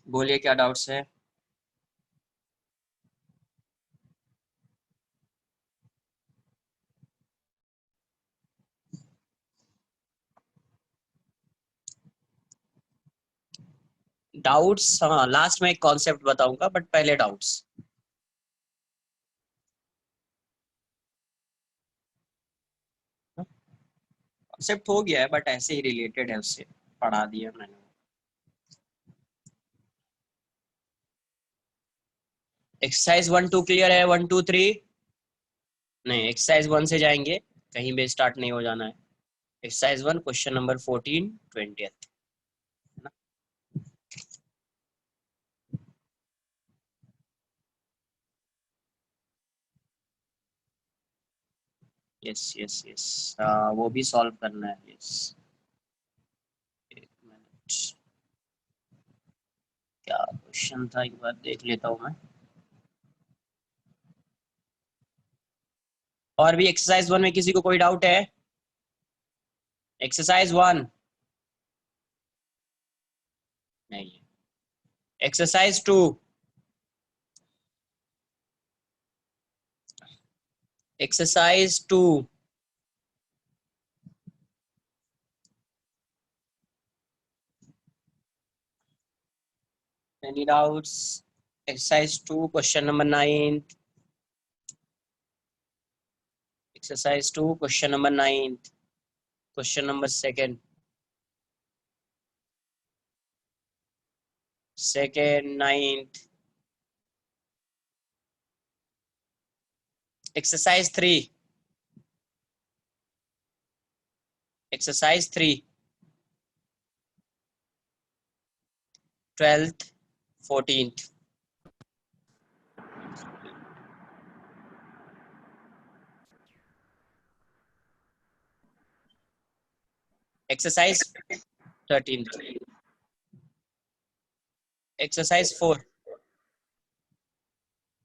बोलिए क्या डाउट्स है। डाउट्स, हाँ लास्ट में एक कॉन्सेप्ट बताऊंगा बट पहले डाउट्स। कॉन्सेप्ट हो गया है बट ऐसे ही रिलेटेड है, उससे पढ़ा दिया मैंने। एक्सरसाइज 1 2 क्लियर है? 1 2 3? नहीं, एक्सरसाइज 1 से जाएंगे, कहीं भी स्टार्ट नहीं हो जाना है। Exercise 1 question number 14 20। Yes yes yes, वो भी सॉल्व करना है। यस, एक मिनट, क्या क्वेश्चन था एक बार देख लेता हूँ मैं। और भी एक्सरसाइज 1 में किसी को कोई डाउट है? एक्सरसाइज 1? नहीं। Exercise 2? Exercise 2? Any doubts? Exercise 2 question number 9। Exercise 2 question number 9, question number second 9th। Exercise 3? Exercise 3 12th 14th। Exercise 13th। Exercise 4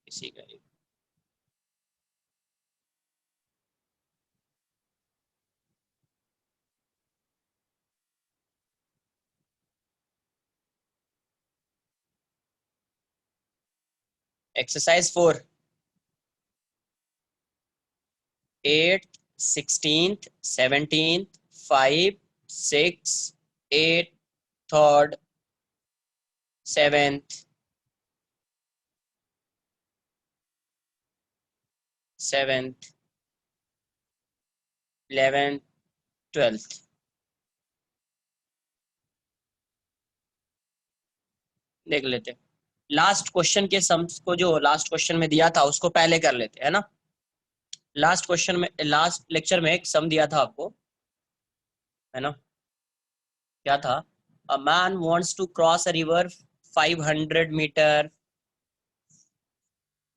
इसी का। Exercise 4 8th 16th 17th 5 6 8 3rd 7th 11th 12th। देख लेते हैं last question के sums को, जो last question में दिया था उसको पहले कर लेते हैं ना। लास्ट क्वेश्चन में, लास्ट लेक्चर में एक सम दिया था आपको, है ना? क्या था? A man wants to cross a river 500 metre.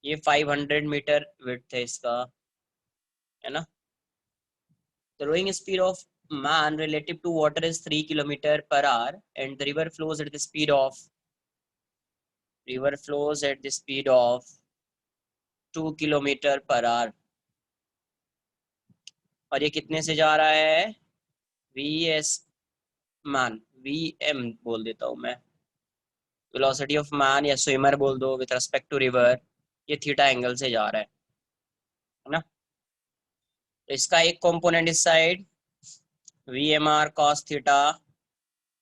ये 500 मीटर विड्थ है इसका, है ना? The rowing speed of man relative to water is 3 kilometer per hour, and the river flows at the speed of 2 kilometre पर hour. और ये कितने से जा रहा है? V S man, V M बोल देता हूँ मैं, वेलोसिटी ऑफ मैन, या स्विमर बोल दो, विथ रेस्पेक्ट टू रिवर। ये थीटा एंगल से जा रहा है ना? तो इसका एक कंपोनेंट इस side V M R cos theta,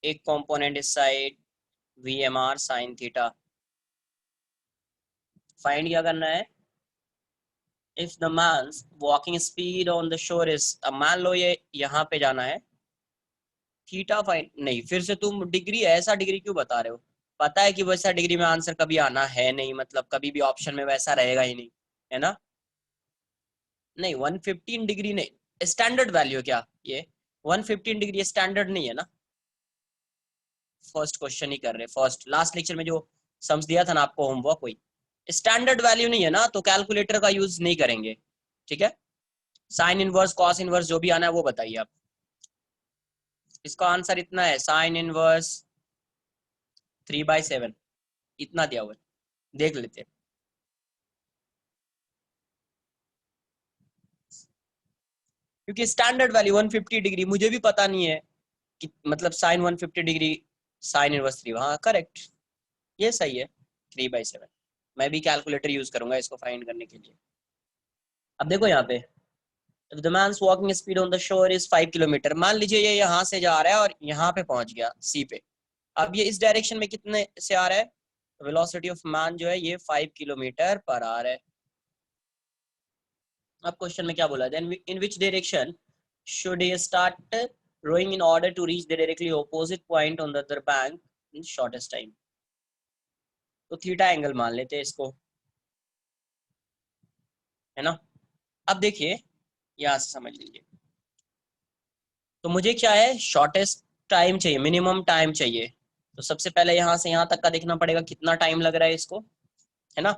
एक कंपोनेंट इस side V M R sine theta. Find क्या करना है? If the man's walking speed on the shore is, अब मान लो ये यहाँ पे जाना है, थीटा फाइन नहीं, फिर से तुम डिग्री, ऐसा डिग्री क्यों बता रहे हो? पता है कि वैसा डिग्री में आंसर कभी आना है नहीं, मतलब कभी भी ऑप्शन में वैसा रहेगा ही नहीं, है ना? नहीं, 115 डिग्री नहीं, स्टैंडर्ड वैल्यू क्या ये? 115 डिग्री स्टैंडर्ड नहीं है ना। फर्स्ट क्वेश्चन ही कर रहे, फर्स्ट लास्ट लेक्चर में जो सम्स दिया था ना आपको होमवर्क, कोई स्टैंडर्ड वैल्यू नहीं है ना, तो कैलकुलेटर का यूज नहीं करेंगे। ठीक है, साइन इनवर्स कॉस इनवर्स जो भी आना है वो बताइए आप। इसका आंसर इतना है, साइन इनवर्स 3/7, इतना दिया हुआ है, देख लेते हैं। क्योंकि स्टैंडर्ड वैल्यू 150 डिग्री मुझे भी पता नहीं है कि मतलब साइन 150 डिग्री साइन इनवर्स 3, हाँ करेक्ट। ये सही है 3/7। मैं भी कैलकुलेटर यूज करूंगा इसको फाइंड करने के लिए। अब देखो यहाँ पे if the man's walking speed on the shore is 5 kilometre, मान लीजिए ये यहाँ से जा रहा है और यहाँ पे पहुंच गया सी पे। अब ये इस डायरेक्शन में कितने से आ रहा है, वेलोसिटी ऑफ मैन जो है ये 5 किलोमीटर पर आवर है। अब क्वेश्चन में क्या बोला, then in which direction should he start rowing in order to reach the directly opposite point on the other bank in shortest time. तो थीटा एंगल मान लेते हैं इसको, है ना। अब देखिए यहां से समझ लीजिए, तो मुझे क्या है, शॉर्टेस्ट टाइम चाहिए, मिनिमम टाइम चाहिए। तो सबसे पहले यहां से यहां तक का देखना पड़ेगा कितना टाइम लग रहा है इसको, है ना।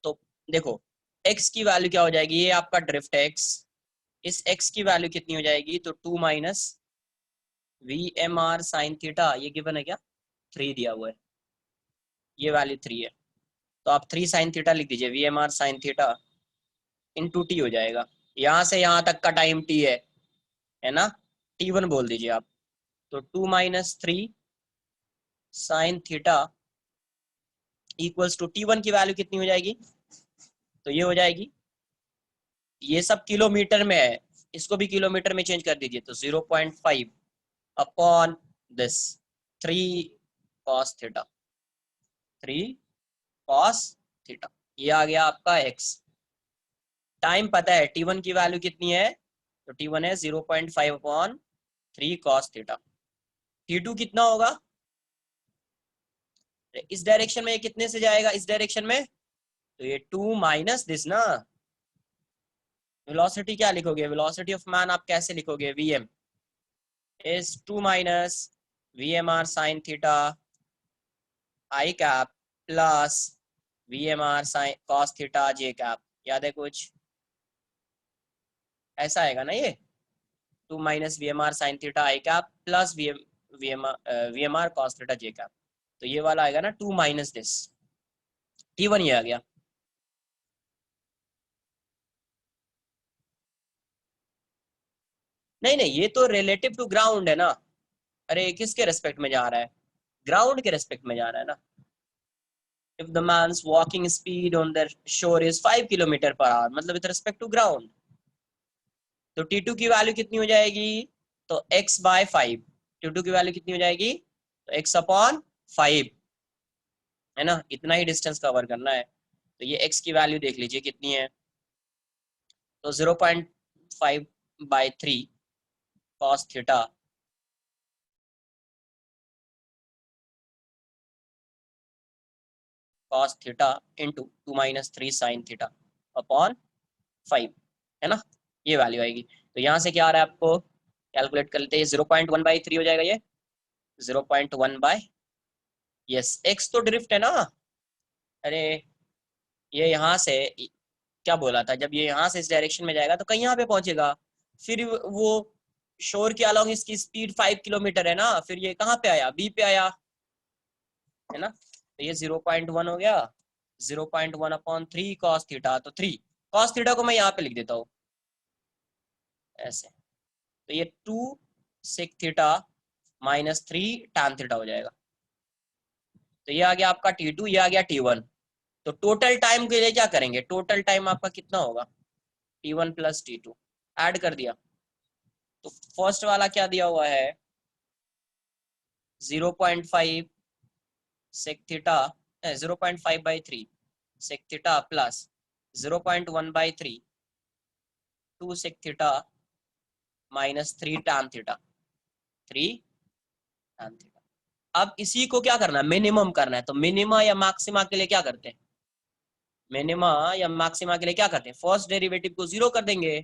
तो देखो x की वैल्यू क्या हो जाएगी, ये आपका ड्रिफ्ट x, इस x की वैल्यू कितनी हो जाएगी, तो 2 minus V M R sine theta, ये गिवन है क्या, 3 दिया हुआ है, ये वैल्यू 3 है। तो आप 3 साइन थीटा लिख दीजिए, V M R sine theta into T हो जाएगा। यहाँ से यहाँ तक का टाइम t है ना, t1 बोल दीजिए आप। तो 2 minus 3 sine theta equals to t1 की वैल्यू कितनी हो जाएगी, तो ये हो जाएगी, ये सब किलोमीटर में है, इसको भी किलोमीटर में चेंज कर दीजिए, तो 0.5 upon this 3 cos theta, 3 cos theta, ये आ गया आपका x। टाइम पता है t1 की वैल्यू कितनी है, तो t1 है 0.5 अपॉन 3 कॉस थीटा। t2 कितना होगा, इस डायरेक्शन में ये कितने से जाएगा, इस डायरेक्शन में, तो ये 2 माइनस दिस ना। वेलोसिटी क्या लिखोगे, वेलोसिटी ऑफ मैन आप कैसे लिखोगे, vm is 2 minus V M R sine theta I cap plus V M R sine cos theta J cap. याद है कुछ, ऐसा आएगा ना ये, 2 minus V M R sine theta I cap plus V M R cos theta J cap. तो ये वाला आएगा ना 2 माइनस दिस, t1 ये आ गया। नहीं नहीं, ये तो रिलेटिव टू ग्राउंड है ना, अरे किसके रेस्पेक्ट में जा रहा है, ग्राउंड के रेस्पेक्ट में जा रहा है ना। If the man's walking speed on the shore is 5 kilometre पर आवर, मतलब विद रेस्पेक्ट टू ग्राउंड। तो t2 की वैल्यू कितनी हो जाएगी, तो x बाय 5, t2 की वैल्यू कितनी हो जाएगी, तो x अपॉन 5, है ना, इतना ही डिस्टेंस कवर करना है। तो ये x की वैल्यू देख लीजिए कितनी है, तो 0.5/3 cos theta cos theta into 2 minus 3 sine theta upon 5, है ना, ये वैल्यू आएगी। तो यहाँ से क्या आ रहा है आपको, कैलकुलेट कर लेते हैं, 0.1/3 हो जाएगा ये, 0.1 बाय, यस एक्स तो ड्रिफ्ट है ना। अरे ये यहाँ से क्या बोला था, जब ये यहाँ से इस डायरेक्शन में जाएगा तो कहीं यहाँ पे पहुंचेगा, फिर वो शोर के अलोंग इसकी स्पीड 5 किलोमीटर है ना, फिर ये कहाँ पे आया, बी पे आया, है ना। तो ये 0.1 हो गया, 0.1/3 कॉस थीटा, तो 3 कॉस थीटा को मैं यहाँ पे लिख देता हूँ ऐसे, तो ये 2 sec theta minus 3 tan theta हो जाएगा। तो ये आ गया आपका t2, ये आ गया t1। तो टोटल टाइम के लिए क्या करेंगे, टोटल टाइम आपका कितना होगा, t1 प्लस t2 ऐड कर दिया। तो फर्स्ट वाला क्या दिया हुआ है, 0.5 sec theta, 0.5/3 sec theta plus 0.1/3 2 sec theta minus 3 tan theta, 3 tan theta. अब इसी को क्या करना है, मिनिमम करना है, तो मिनिमा या मैक्सिमा के लिए क्या करते हैं, मिनिमा या मैक्सिमा के लिए क्या करते हैं, फर्स्ट डेरिवेटिव को जीरो कर देंगे,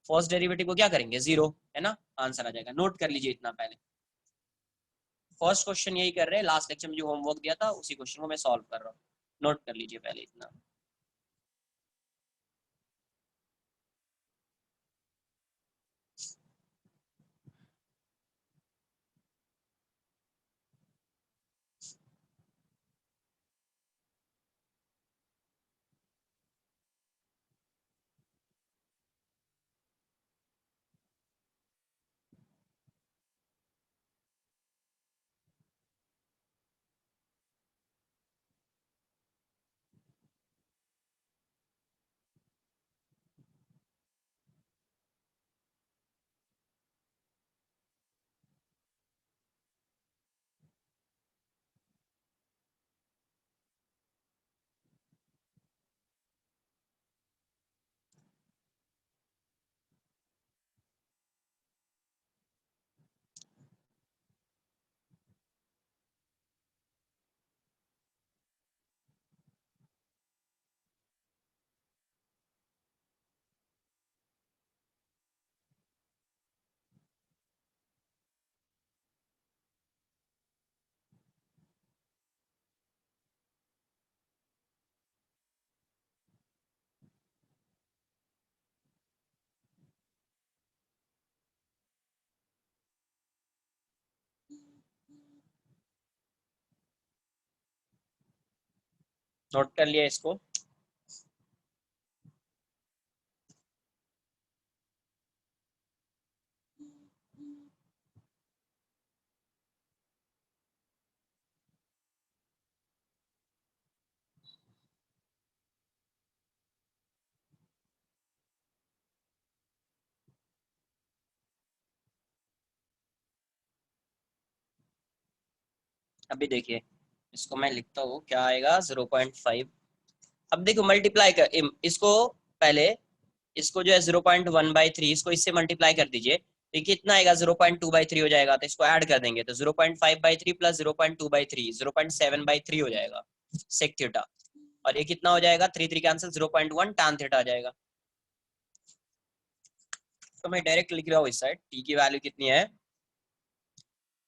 फर्स्ट डेरिवेटिव को क्या करेंगे, जीरो, है ना, आंसर आ जाएगा। नोट कर लीजिए इतना पहले, फर्स्ट क्वेश्चन यही कर रहे हैं, लास्ट लेक्चर में जो होमवर्क दिया था उसी क्वेश्चन को मैं सॉल्व कर रहा हूँ, नोट कर लीजिए पहले इतना। नोट कर लिया इसको। अभी देखिए इसको मैं लिखता हूँ, क्या आएगा 0.5। अब देखो मल्टीप्लाई कर इसको, पहले इसको जो है 0.1/3 इसको इससे मल्टीप्लाई कर दीजिए, तो ये कितना आएगा 0.2/3 हो जाएगा। तो इसको ऐड कर देंगे तो 0.5/3 प्लस 0.2/3 0.7/3 हो जाएगा सेक थीटा। और ये कितना हो जाएगा, 3 3 कैंसिल, 0.1 टैन थीटा आ जाएगा। तो मैं डायरेक्ट लिख रहा हूँ इस साइड, टी की वैल्यू कितनी है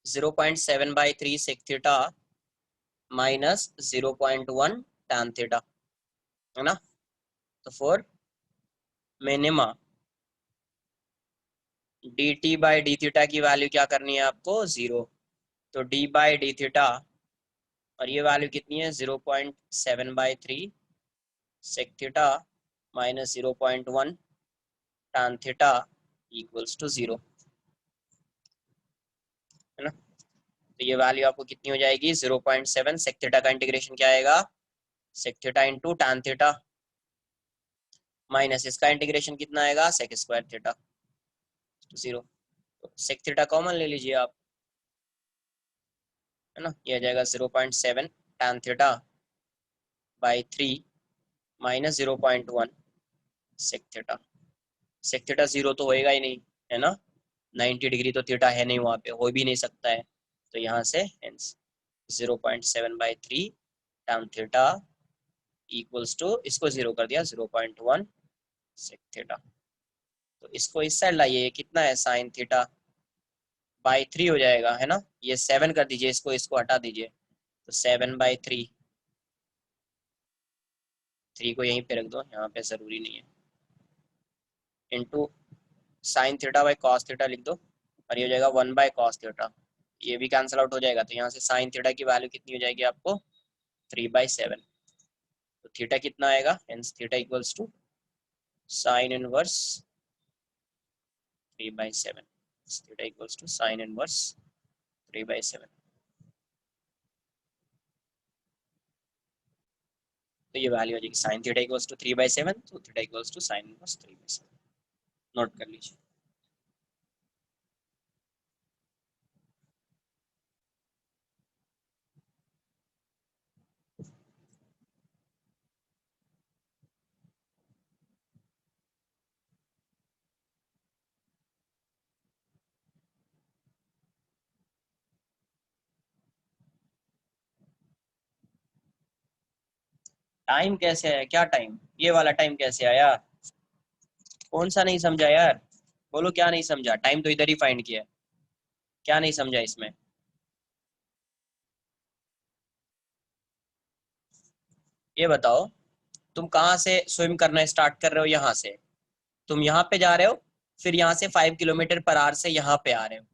0.7/3 sec theta minus 0.1 tan theta, है ना। तो for minima D T by D theta की वैल्यू क्या करनी है आपको 0। तो डी बाई डी थीटा, और ये वैल्यू कितनी है 0.7/3 sec theta minus 0.1 tan theta equals to 0, है ना। तो ये वैल्यू आपको कितनी हो जाएगी 0.7, सेक थीटा का इंटीग्रेशन क्या आएगा sec theta into tan theta minus इसका इंटीग्रेशन कितना आएगा सेक स्क्वायर थीटा तो 0। तो सेक थीटा कॉमन ले लीजिए आप, है ना। ये आ जाएगा 0.7 tan theta by 3 minus 0.1 sec theta. Sec theta 0 तो होएगा ही नहीं, है ना। 90 डिग्री तो थीटा है नहीं, वहां पे हो भी नहीं सकता है। तो यहाँ से hence 0.7/3 tan theta equals to, इसको 0 कर दिया 0.1 सेक थीटा। तो इसको इस साइड लाइए, कितना है साइन थीटा बाई 3 हो जाएगा, है ना। ये 7 कर दीजिए, इसको इसको हटा दीजिए, तो 7/3, 3 को यहीं पे रख दो, यहाँ पे जरूरी नहीं है, into sine theta by cos theta लिख दो, और ये हो जाएगा 1/cos थीटा। ये भी कैंसिल आउट हो जाएगा, तो यहाँ से साइन थीटा की वैल्यू कितनी हो जाएगी आपको 3/7। तो थीटा कितना आएगा, hence theta equals to sine inverse 3/7। Theta equals to sine inverse 3/7। तो ये वैल्यू आ जाएगी साइन थीटा इक्वल्स टू 3/7, तो theta equals to sine inverse 3/7। Note कर लीजिए। टाइम कैसे आया, क्या टाइम, ये वाला टाइम कैसे आया, कौन सा नहीं समझा यार, बोलो क्या नहीं समझा। टाइम तो इधर ही फाइंड किया है, क्या नहीं समझा इसमें। ये बताओ, तुम कहाँ से स्विम करना स्टार्ट कर रहे हो, यहाँ से तुम यहाँ पे जा रहे हो, फिर यहाँ से 5 km/h से यहाँ पे आ रहे हो,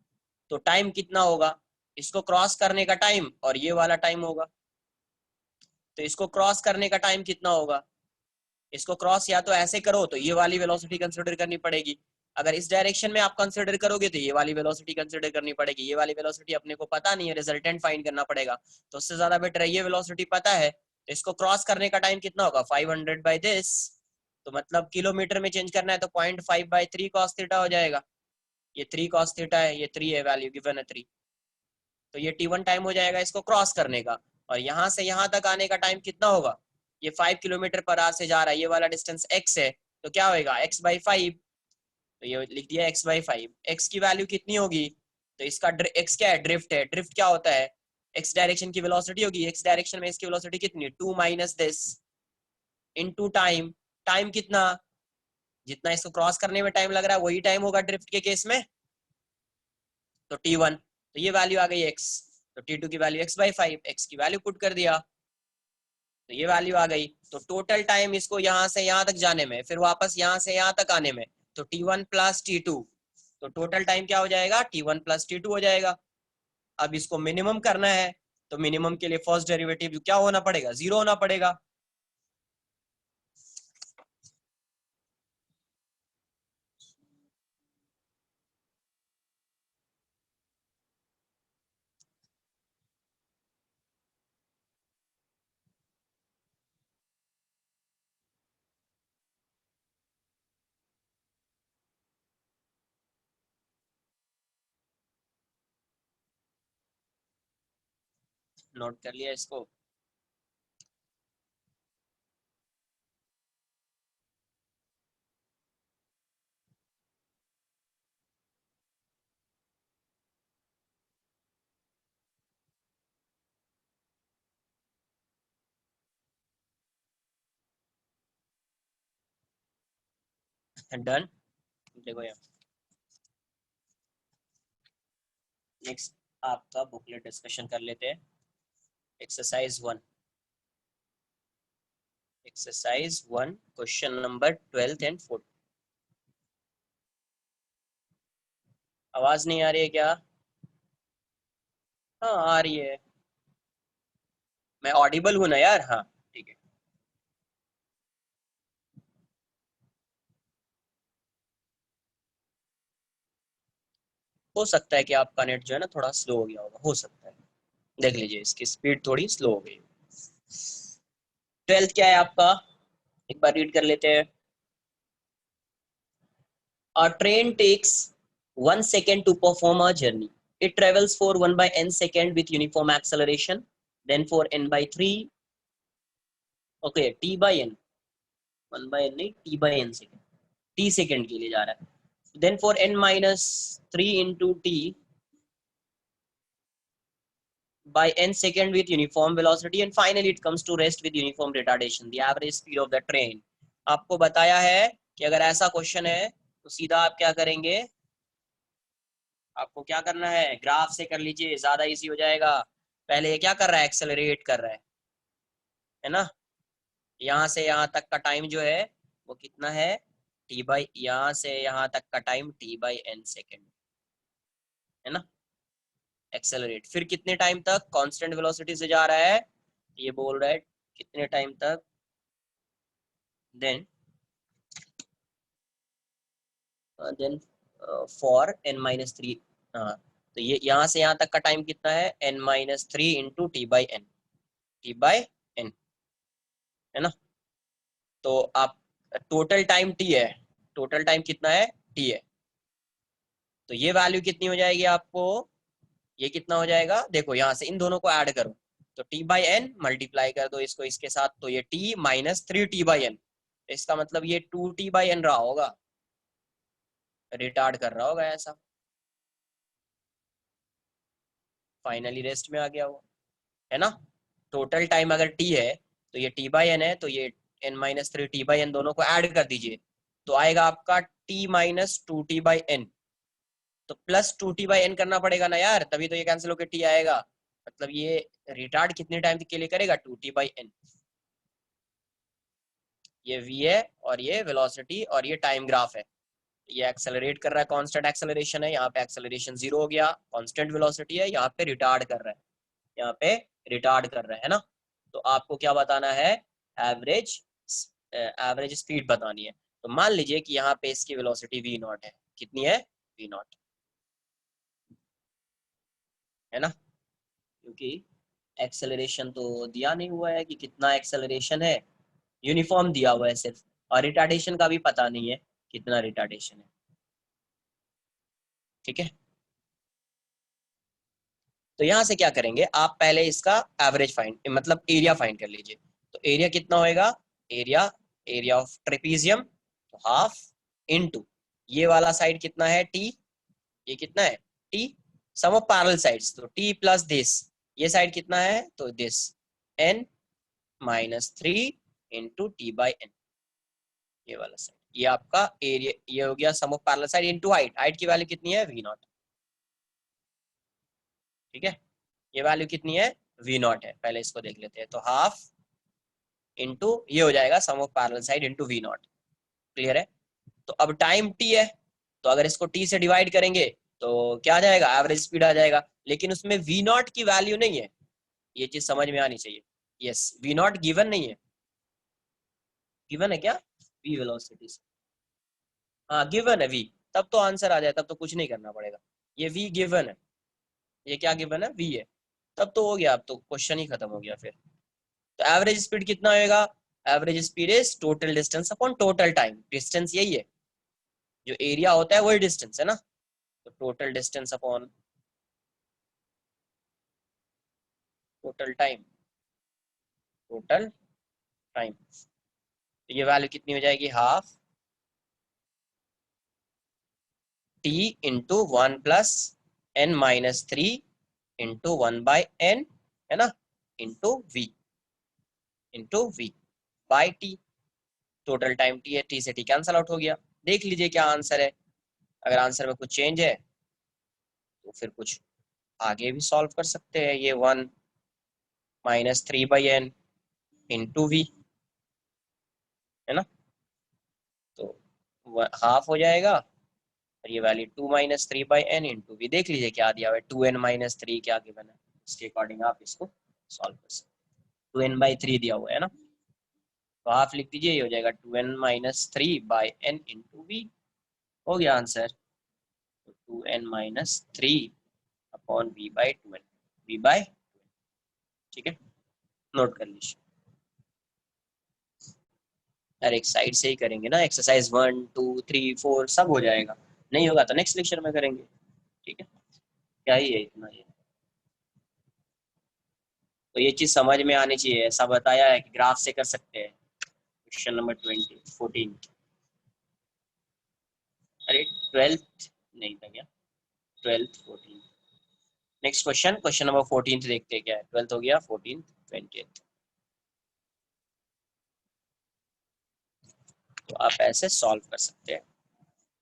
तो टाइम कितना होगा, इसको क्रॉस करने का टाइम और ये वाला टाइम होगा। तो इसको क्रॉस करने का टाइम कितना होगा, इसको क्रॉस या तो ऐसे करो तो ये वाली वेलोसिटी कंसिडर करनी पड़ेगी, अगर इस डायरेक्शन में आप कंसिडर करोगे तो ये वाली वेलोसिटी कंसिडर करनी पड़ेगी। ये वाली वेलोसिटी अपने को पता नहीं है, रिजल्टेंट फाइंड करना पड़ेगा, तो उससे ज्यादा बेटर है ये वेलोसिटी पता है, तो इसको क्रॉस करने का टाइम कितना होगा 500/this। तो मतलब किलोमीटर में चेंज करना है तो 0.5/3 cos थीटा हो जाएगा। ये 3 cos थीटा है, ये 3 है, वैल्यू गिवन है 3। तो ये T1 टाइम हो जाएगा इसको क्रॉस करने का, और यहाँ से यहाँ तक आने का टाइम कितना होगा, ये 5 km/h से जा रहा है, ये वाला डिस्टेंस x है, तो क्या होगा x/5। तो ये लिख दिया x/5। x की वैल्यू कितनी होगी, तो इसका x क्या है, ड्रिफ्ट है। ड्रिफ्ट क्या होता है, x डायरेक्शन की वेलोसिटी होगी, x डायरेक्शन में इसकी वेलोसिटी कितनी 2 minus this into time. Time कितना, जितना इसको क्रॉस करने में टाइम लग रहा है वही टाइम होगा ड्रिफ्ट के केस में, तो T1। तो ये वैल्यू आ गई x, तो T2 की वैल्यू x/5, x की वैल्यू पुट कर दिया, तो ये वैल्यू आ गई। तो टोटल टाइम इसको यहाँ से यहाँ तक जाने में, फिर वापस यहाँ से यहाँ तक आने में, तो T1 प्लस T2, तो टोटल टाइम क्या हो जाएगा T1 प्लस T2 हो जाएगा। अब इसको मिनिमम करना है, तो मिनिमम के लिए फर्स्ट डेरिवेटिव क्या होना पड़ेगा 0 होना पड़ेगा। नोट कर लिया इसको। डन। देखो यहाँ नेक्स्ट आपका बुकलेट डिस्कशन कर लेते हैं। Exercise 1, exercise 1 question number 12 and 14। आवाज नहीं आ रही है क्या? हाँ आ रही है। मैं ऑडिबल हूँ ना यार? हाँ ठीक है। हो सकता है कि आपका नेट जो है ना थोड़ा स्लो हो गया होगा, हो सकता है। देख लीजिए इसकी स्पीड थोड़ी स्लो हो गई। 12th क्या है आपका? एक बार रीड कर लेते हैं। A train takes 1 second to perform a journey. It travels for 1 by n second with uniform acceleration. Then for n by 3, okay, t by n, 1 by n नहीं, t by n second, t second के लिए जा रहा है. Then for n minus 3 into t by n second with uniform velocity, and finally it comes to rest with uniform retardation. The average speed of the train. आपको बताया है कि अगर ऐसा क्वेश्चन है तो सीधा आप क्या करेंगे, आपको क्या करना है, ग्राफ से कर लीजिए, ज्यादा इजी हो जाएगा। पहले ये क्या कर रहा है, एक्सेलरेट कर रहा है ना। यहाँ से यहाँ तक का टाइम जो है वो कितना है, टी बाई, यहाँ से यहाँ तक का time T by N second, है ना। एक्सेलरेट फिर कितने टाइम तक, कांस्टेंट वेलोसिटी से जा रहा है, ये बोल रहा है कितने टाइम तक। Then then for N minus three, हाँ, तो ये यहाँ से यहाँ तक का टाइम कितना है, N minus three into T by N, T by N, है ना। तो आप टोटल टाइम टी है, टोटल टाइम कितना है, टी है, तो ये वैल्यू कितनी हो जाएगी आपको, ये कितना हो जाएगा, देखो यहाँ से इन दोनों को ऐड करो, तो टी बाई एन मल्टीप्लाई कर दो इसको इसके साथ, तो ये T minus three T by N, इसका मतलब ये टू टी बाई एन रहा होगा, रिटार्ड कर रहा होगा ऐसा। फाइनली रेस्ट में आ गया वो, है ना। टोटल टाइम अगर टी है तो ये टी बाई एन है, तो ये N minus three T by N दोनों को ऐड कर दीजिए, तो आएगा आपका T minus two T by N, तो plus two T by N करना पड़ेगा ना यार, तभी तो ये कैंसिल होकर टी आएगा। मतलब ये रिटार्ड कितने टाइम के लिए करेगा, टू टी बाई एन। ये वी है और ये वेलोसिटी और ये टाइम ग्राफ है। ये एक्सेलरेट कर रहा है, कांस्टेंट एक्सेलरेशन है, यहाँ पे एक्सेलरेशन जीरो हो गया, कांस्टेंट वेलोसिटी है, यहाँ पे रिटार्ड कर रहा है, यहाँ पे रिटार्ड कर रहा है ना। तो आपको क्या बताना है, एवरेज, एवरेज स्पीड बतानी है। तो मान लीजिए कि यहाँ पे इसकी वेलोसिटी वी नॉट है, कितनी है, वी नॉट, है ना, क्योंकि एक्सेलरेशन तो दिया नहीं हुआ है कि कितना एक्सेलरेशन है, यूनिफॉर्म दिया हुआ है सिर्फ, और रिटार्डेशन का भी पता नहीं है कितना रिटार्डेशन है, ठीक है। तो यहां से क्या करेंगे, आप पहले इसका एवरेज फाइंड, मतलब एरिया फाइंड कर लीजिए। तो एरिया कितना होएगा, एरिया, एरिया ऑफ ट्रेपीजियम, तो हाफ इनटू ये वाला साइड कितना है, टी, ये कितना है, T, sum of parallel sides, तो टी प्लस दिस, ये साइड कितना है, तो this, N minus three into T by N, ये वाला साइड, ये आपका एरिया, ये हो गया sum of parallel side into height, height की वैल्यू कितनी है, वी नॉट, ठीक है। ये वैल्यू कितनी है, वी नॉट है, पहले इसको देख लेते हैं, तो हाफ इंटू ये हो जाएगा sum of parallel side into V naught, clear है। तो अब टाइम टी है, तो अगर इसको टी से डिवाइड करेंगे तो क्या आ जाएगा, एवरेज स्पीड आ जाएगा, लेकिन उसमें वी नॉट की वैल्यू नहीं है, ये चीज समझ में आनी चाहिए। यस, वी नॉट गिवन नहीं है, गिवन है क्या, वी वेलोसिटी, हाँ गिवन है वी, तब तो आंसर आ जाए, तब तो कुछ नहीं करना पड़ेगा, ये वी गिवन है, ये क्या गिवन है, वी है, तब तो हो गया, अब तो क्वेश्चन ही खत्म हो गया फिर। तो एवरेज स्पीड कितना होएगा, average speed is total distance upon total time, distance यही है, जो एरिया होता है वही डिस्टेंस है ना, तो total distance upon total time, total time, तो ये वैल्यू कितनी हो जाएगी, half t into 1 + n-3 into 1/n, है ना, into v by T. Total time T है, टी से टी कैंसल आउट हो गया। देख लीजिए क्या आंसर है। अगर आंसर में कुछ चेंज है तो फिर कुछ आगे भी सॉल्व कर सकते हैं। ये 1 - 3/n इंटू वी, है ना, तो हाफ हो जाएगा। और ये वैल्यू 2 - 3/n इंटू वी, देख लीजिए क्या दिया हुआ है, 2n - 3 क्या गिवन है, इसके अकॉर्डिंग आप इसको सॉल्व कर सकते हैं। 2n/3 दिया हुआ है ना, तो हाफ लिख दीजिए, ये हो जाएगा 2n - 3/n इंटू वी, हो गया आंसर। तो 2n - 3/v/2n, v/, ठीक है, नोट कर लीजिए। यार एक साइड से ही करेंगे ना, एक्सरसाइज 1 2 3 4 सब हो जाएगा, नहीं होगा तो नेक्स्ट लेक्चर में करेंगे, ठीक है, क्या ही है इतना ये। तो ये चीज समझ में आनी चाहिए, ऐसा बताया है कि ग्राफ से कर सकते हैं। Question number 14। अरे 12th नहीं था क्या, 12th 14। Next question, question number 14 देखते हैं क्या है। 12th हो गया, 14 20। तो आप ऐसे सॉल्व कर सकते हैं।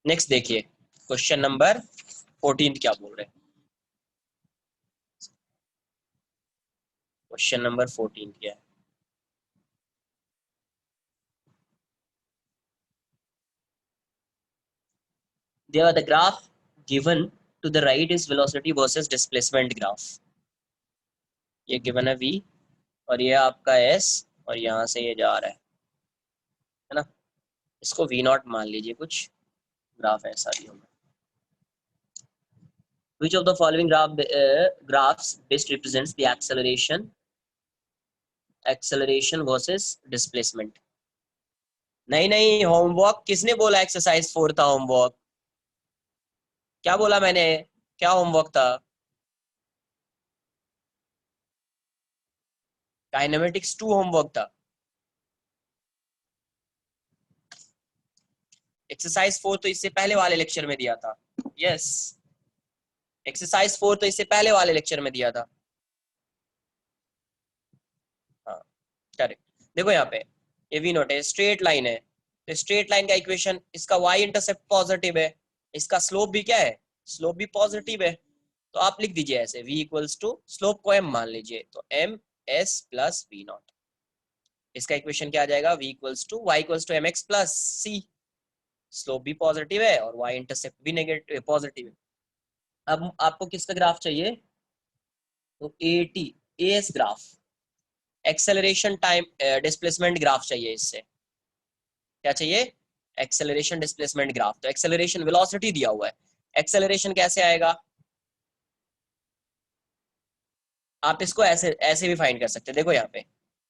नेक्स्ट देखिए, क्वेश्चन नंबर 14 क्या बोल रहे हैं। क्वेश्चन नंबर 14 क्या है। There the graph given to the right is velocity versus displacement graph। ये गिवन है v और ये आपका s और यहाँ से ये जा रहा है ना, इसको v0 मान लीजिए, कुछ ग्राफ ऐसा ही होगा। Which of the following graphs best represents the acceleration versus displacement। नहीं नहीं, होमवर्क किसने बोला एक्सरसाइज 4 था होमवर्क, क्या बोला मैंने, क्या होमवर्क था, काइनेमेटिक्स 2 होमवर्क था। एक्सरसाइज 4 तो इससे पहले वाले लेक्चर में दिया था। यस, एक्सरसाइज 4 तो इससे पहले वाले लेक्चर में दिया था। हाँ करेक्ट। देखो यहाँ पे ये वी नोट है, स्ट्रेट लाइन है, तो स्ट्रेट लाइन का इक्वेशन, इसका y इंटरसेप्ट पॉजिटिव है, इसका स्लोप भी क्या है, स्लोप भी पॉजिटिव है। तो आप लिख दीजिए ऐसे, v इक्वल्स टू स्लोप को m मान लीजिए, तो m s plus v naught. इसका इक्वेशन क्या आ जाएगा, v equals to y equals to M X plus C. Slope भी पॉजिटिव है और y इंटरसेप्ट भी नेगेटिव पॉजिटिव है। अब आपको किसका ग्राफ चाहिए, तो AT AS graph, acceleration time displacement graph चाहिए। इससे क्या चाहिए, एक्सेलरेशन डिस्प्लेसमेंट ग्राफ। तो एक्सेलरेशन वेलोसिटी दिया हुआ है, एक्सेलरेशन कैसे आएगा, आप इसको ऐसे ऐसे भी फाइंड कर सकते हैं। देखो यहाँ पे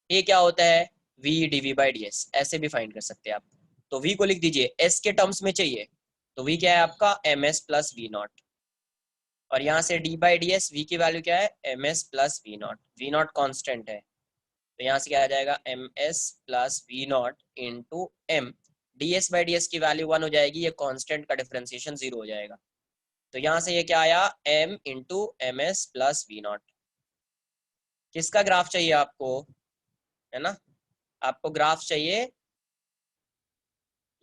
ये क्या होता है, v dv/ds, ऐसे भी फाइंड कर सकते हैं आप। तो v को लिख दीजिए s के टर्म्स में चाहिए, तो v क्या है आपका ms प्लस वी नॉट, और यहाँ से d/ds v की वैल्यू क्या है ms plus V naught, V naught constant है, तो यहाँ से क्या आ जाएगा ms plus V naught into m, ds/ds की वैल्यू 1 हो जाएगी, ये कांस्टेंट का डिफरेंशिएशन 0 हो जाएगा। तो यहाँ से ये क्या आया m into ms plus V naught. किसका ग्राफ चाहिए आपको, है ना, आपको ग्राफ चाहिए,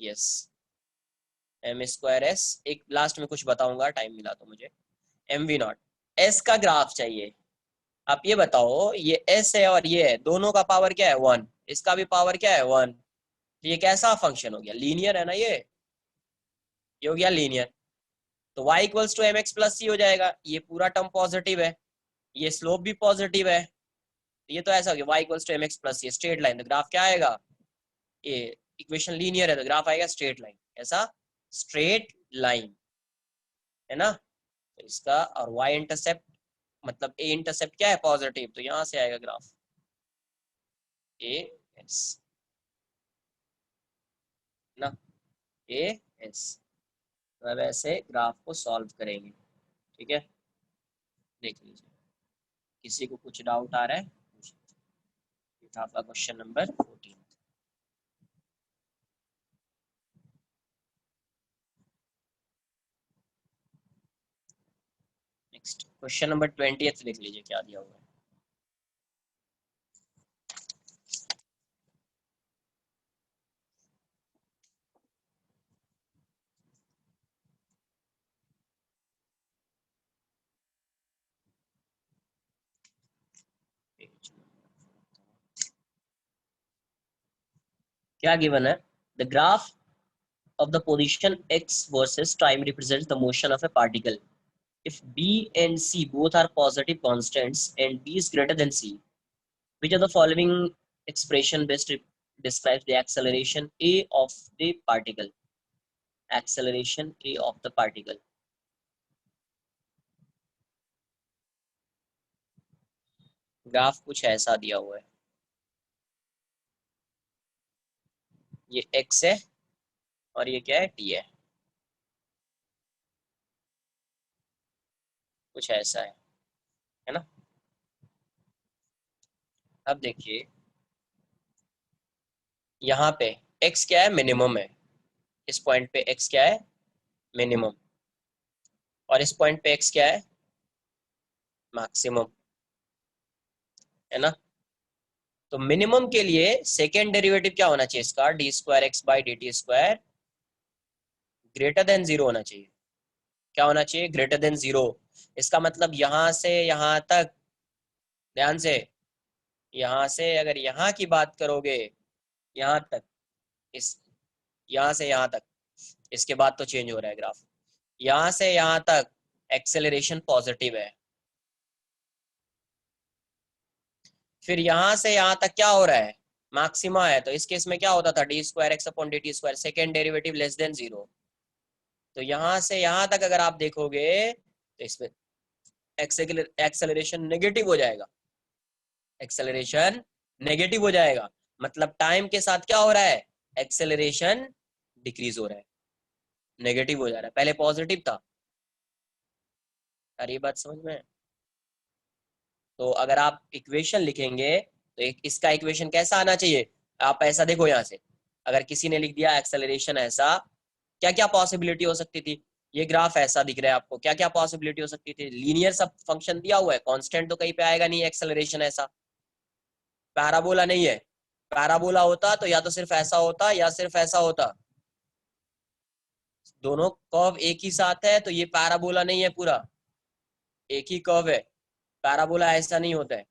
यस, m²s। एक लास्ट में कुछ बताऊंगा, टाइम मिला तो मुझे, mv0 s का ग्राफ चाहिए। आप ये बताओ, ये s है और ये है, दोनों का पावर क्या है 1, इसका भी पावर क्या है 1, तो ये कैसा फंक्शन हो गया, लीनियर है ना ये हो गया लीनियर। तो y equals to M X plus C हो जाएगा, ये पूरा टर्म पॉजिटिव है, ये स्लोप भी पॉजिटिव है, ये तो ऐसा हो गया y equals to M X plus C, straight line, तो ग्राफ क्या आएगा, ये इक्वेशन लीनियर है तो ग्राफ आएगा स्ट्रेट लाइन, ऐसा स्ट्रेट लाइन, है ना। तो इसका और y इंटरसेप्ट मतलब a इंटरसेप्ट क्या है पॉजिटिव, तो यहाँ से आएगा ग्राफ ए एस, ना ए एस। अब ऐसे ग्राफ को सॉल्व करेंगे, ठीक है, देख लीजिए। किसी को कुछ डाउट आ रहा है? आपका question number 14। Next question number 20 लिख लीजिए क्या दिया हुआ है। क्या गिवन है? The graph of the position x versus time represents the motion of a particle. If b and c both are positive constants and b is greater than c, which of the following expression best describes the acceleration a of the particle? Acceleration a of the particle. Graph कुछ ऐसा दिया हुआ है, ये x है और ये क्या है, t है, कुछ ऐसा है ना? अब देखिए यहाँ पे x क्या है, मिनिमम है, इस पॉइंट पे x क्या है, मिनिमम, और इस पॉइंट पे x क्या है, मैक्सिमम, है ना? तो मिनिमम के लिए सेकेंड डेरिवेटिव क्या होना चाहिए इसका, D square x by D T square greater than zero होना चाहिए। क्या होना चाहिए, ग्रेटर देन जीरो। इसका मतलब यहां से यहां तक, ध्यान से, यहां से अगर यहाँ की बात करोगे, यहाँ तक, इस, यहाँ से यहाँ तक, इसके बाद तो चेंज हो रहा है ग्राफ, यहाँ से यहाँ तक एक्सेलरेशन पॉजिटिव है, फिर यहाँ से यहाँ तक क्या हो रहा है, मैक्सिमा है। तो इस केस में क्या होता था, D square x upon D T square, second derivative less than zero. तो यहां से यहां तक अगर आप देखोगे तो इसमें एक्सेलरेशन नेगेटिव हो जाएगा, एक्सेलरेशन नेगेटिव हो जाएगा, मतलब टाइम के साथ क्या हो रहा है, एक्सेलरेशन डिक्रीज हो रहा है, नेगेटिव हो जा रहा है, पहले पॉजिटिव था। अरे ये बात समझ में है? तो अगर आप इक्वेशन लिखेंगे तो एक इसका इक्वेशन कैसा आना चाहिए, आप ऐसा देखो, यहाँ से अगर किसी ने लिख दिया एक्सेलरेशन ऐसा, क्या क्या पॉसिबिलिटी हो सकती थी, ये ग्राफ ऐसा दिख रहा है आपको, क्या क्या पॉसिबिलिटी हो सकती थी, लीनियर सब फंक्शन दिया हुआ है, कांस्टेंट तो कहीं पे आएगा नहीं, एक्सेलरेशन ऐसा, पैराबोला नहीं है, पैराबोला होता तो या तो सिर्फ ऐसा होता या सिर्फ ऐसा होता, दोनों कर्व एक ही साथ है, तो ये पैराबोला नहीं है, पूरा एक ही कर्व है, पैराबोला ऐसा नहीं होता है,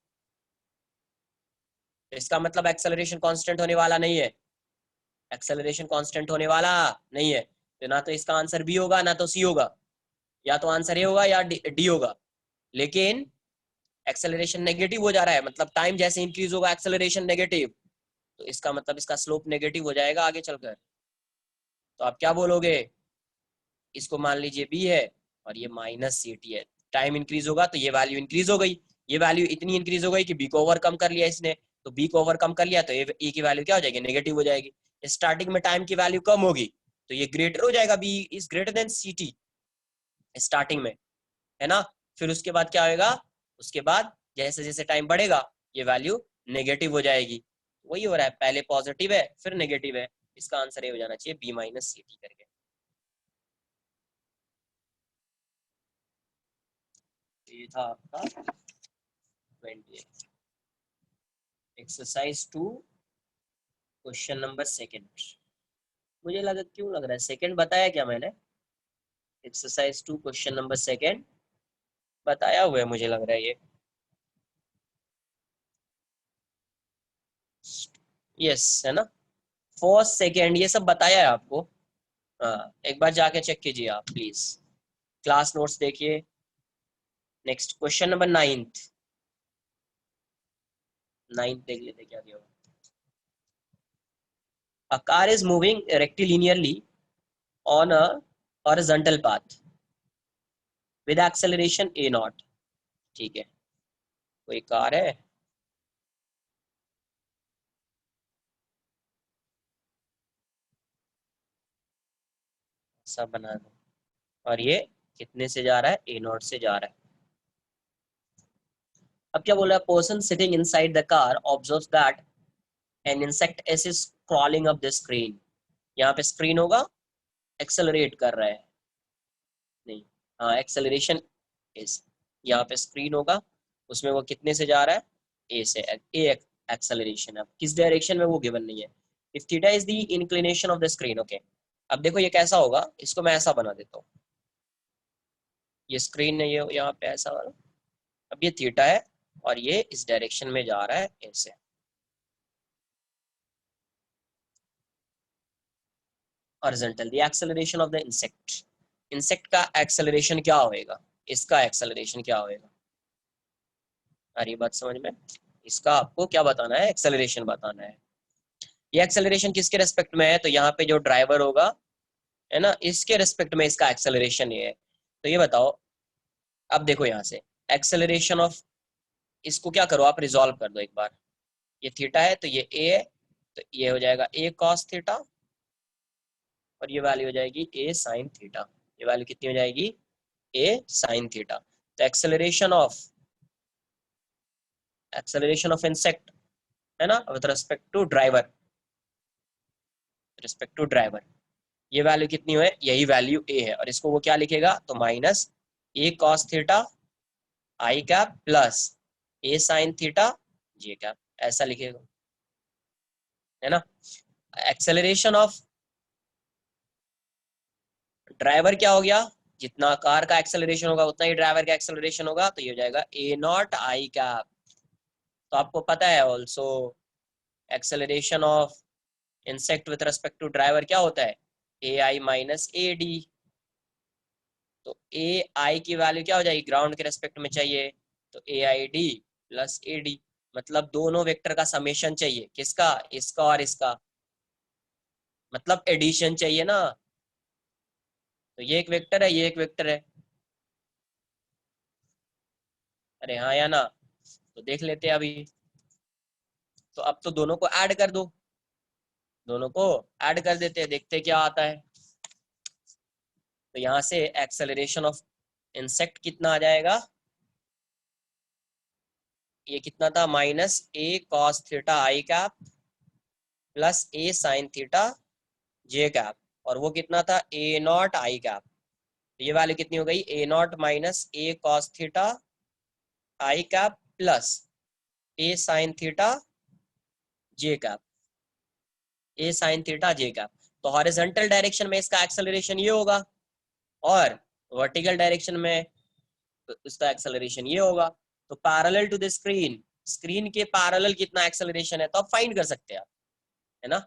इसका मतलब एक्सेलरेशन कांस्टेंट होने वाला नहीं है, एक्सेलरेशन कांस्टेंट होने वाला नहीं है, तो ना तो इसका आंसर बी होगा ना तो सी होगा, या तो आंसर ए होगा या डी होगा। लेकिन एक्सेलरेशन नेगेटिव हो जा रहा है, मतलब टाइम जैसे इंक्रीज होगा एक्सेलरेशन नेगेटिव, तो इसका मतलब इसका स्लोप नेगेटिव हो जाएगा आगे चलकर। तो आप क्या बोलोगे, इसको मान लीजिए बी है और ये माइनस सी टी है, टाइम इंक्रीज होगा तो ये वैल्यू इंक्रीज हो गई, ये वैल्यू इतनी इंक्रीज हो गई कि बी को ओवरकम कर लिया इसने, तो बी को ओवरकम कर लिया तो ए की वैल्यू क्या हो जाएगी, नेगेटिव हो जाएगी। स्टार्टिंग में टाइम की वैल्यू कम होगी तो ये ग्रेटर हो जाएगा, B is greater than C T starting में, है ना? फिर उसके बाद क्या होगा, उसके बाद जैसे जैसे टाइम बढ़ेगा ये वैल्यू नेगेटिव हो जाएगी, वही हो रहा है, पहले पॉजिटिव है फिर नेगेटिव है, इसका आंसर ये हो जाना चाहिए बी माइनस सी टी करके। ये था आपका 20 एक्सरसाइज 2 क्वेश्चन नंबर सेकंड। मुझे लगा, क्यों लग रहा है सेकंड बताया क्या मैंने, एक्सरसाइज 2 क्वेश्चन नंबर सेकंड बताया हुआ है, मुझे लग रहा है ये, यस है ना, फर्स्ट सेकंड ये सब बताया है आपको। हाँ एक बार जाके चेक कीजिए आप प्लीज, क्लास नोट्स देखिए। Next question number ninth, ninth देख लेते क्या दिया हुआ। A car is moving rectilinearly on a horizontal path with acceleration a naught। ठीक है, कोई कार है, सब बना दो, और ये कितने से जा रहा है, ए नॉट से जा रहा है। अब क्या बोल रहा है, person sitting inside the car observes that an insect S is crawling up the screen. यहाँ पे स्क्रीन होगा, एक्सेलरेट कर रहा है, नहीं, हाँ एक्सेलरेशन इज, यहाँ पे स्क्रीन होगा, उसमें वो कितने से जा रहा है, ए से, ए एक्सेलरेशन। अब किस डायरेक्शन में वो गिवन नहीं है। If theta is the inclination of the screen, okay. अब देखो ये कैसा होगा, इसको मैं ऐसा बना देता हूँ, ये स्क्रीन है, ये यहाँ पे ऐसा वाला, अब ये थीटा है और ये इस डायरेक्शन में जा रहा है ऐसे। Horizontal, the acceleration of the insect, insect का एक्सेलरेशन क्या होएगा, इसका एक्सेलरेशन क्या होएगा। अरे बात समझ में, इसका आपको क्या बताना है, एक्सेलरेशन बताना है। ये एक्सेलरेशन किसके रेस्पेक्ट में है, तो यहाँ पे जो ड्राइवर होगा है ना, इसके रेस्पेक्ट में इसका एक्सेलरेशन ये है। तो ये बताओ, अब देखो यहाँ से एक्सेलरेशन ऑफ, इसको क्या करो आप, रिजॉल्व कर दो एक बार। ये थीटा है तो ये ए है, तो ये हो जाएगा ए कॉस थीटा, और ये वैल्यू हो जाएगी ए साइन थीटा। ये वैल्यू कितनी हो जाएगी, ए साइन थीटा। तो एक्सेलरेशन ऑफ इंसेक्ट है ना, with respect to driver, respect to driver, ये वैल्यू कितनी है, यही वैल्यू ए है, और इसको वो क्या लिखेगा, तो minus A cos theta I cap plus A sine theta J cap, ऐसा लिखेगा, है ना। एक्सेलरेशन ऑफ ड्राइवर क्या हो गया, जितना कार का एक्सेलरेशन होगा उतना ही ड्राइवर का एक्सेलरेशन होगा, तो ये हो जाएगा ए नॉट आई कैप। तो आपको पता है also acceleration of insect with respect to driver क्या होता है, ए आई माइनस ए डी। तो ए आई की वैल्यू क्या हो जाएगी, ग्राउंड के रेस्पेक्ट में चाहिए, तो A I D plus A D, मतलब दोनों वेक्टर का समेशन चाहिए, किसका, इसका और इसका, मतलब एडिशन चाहिए ना। तो ये एक वेक्टर है, ये एक वेक्टर है, अरे हाँ या ना, तो देख लेते हैं अभी। तो अब तो दोनों को ऐड कर दो, दोनों को ऐड कर देते हैं, देखते हैं क्या आता है। तो यहाँ से एक्सेलरेशन ऑफ इंसेक्ट कितना आ जाएगा, ये कितना था, minus A cos theta I cap plus A sine theta J cap, और वो कितना था, ए नॉट आई कैप। तो ये वैल्यू कितनी हो गई, A naught minus A cos theta I cap plus A sine theta J cap, A sine theta J cap. तो हॉरिजॉन्टल डायरेक्शन में इसका एक्सेलरेशन ये होगा, और वर्टिकल डायरेक्शन में इसका एक्सेलरेशन ये होगा। तो parallel to the screen, screen के पैरेलल कितना एक्सेलरेशन है, तो आप फाइंड कर सकते हैं आप, है ना।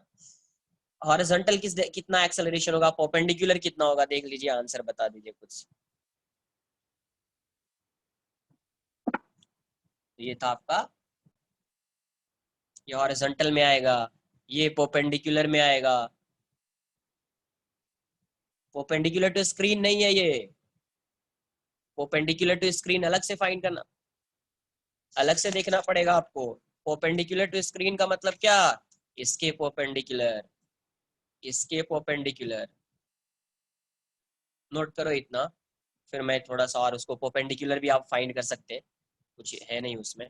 हॉरिजॉन्टल कितना एक्सेलरेशन होगा, परपेंडिकुलर कितना होगा, देख लीजिए, आंसर बता दीजिए कुछ। तो ये था आपका, ये हॉरिजॉन्टल में आएगा, ये परपेंडिकुलर में आएगा, परपेंडिकुलर टू स्क्रीन नहीं है ये, परपेंडिकुलर टू स्क्रीन अलग से फाइंड करना, अलग से देखना पड़ेगा आपको। परपेंडिकुलर टू स्क्रीन का मतलब क्या, इसके परपेंडिकुलर, इसके परपेंडिकुलर, नोट करो इतना, फिर मैं थोड़ा सा और उसको, परपेंडिकुलर भी आप फाइंड कर सकते हैं, कुछ है नहीं उसमें।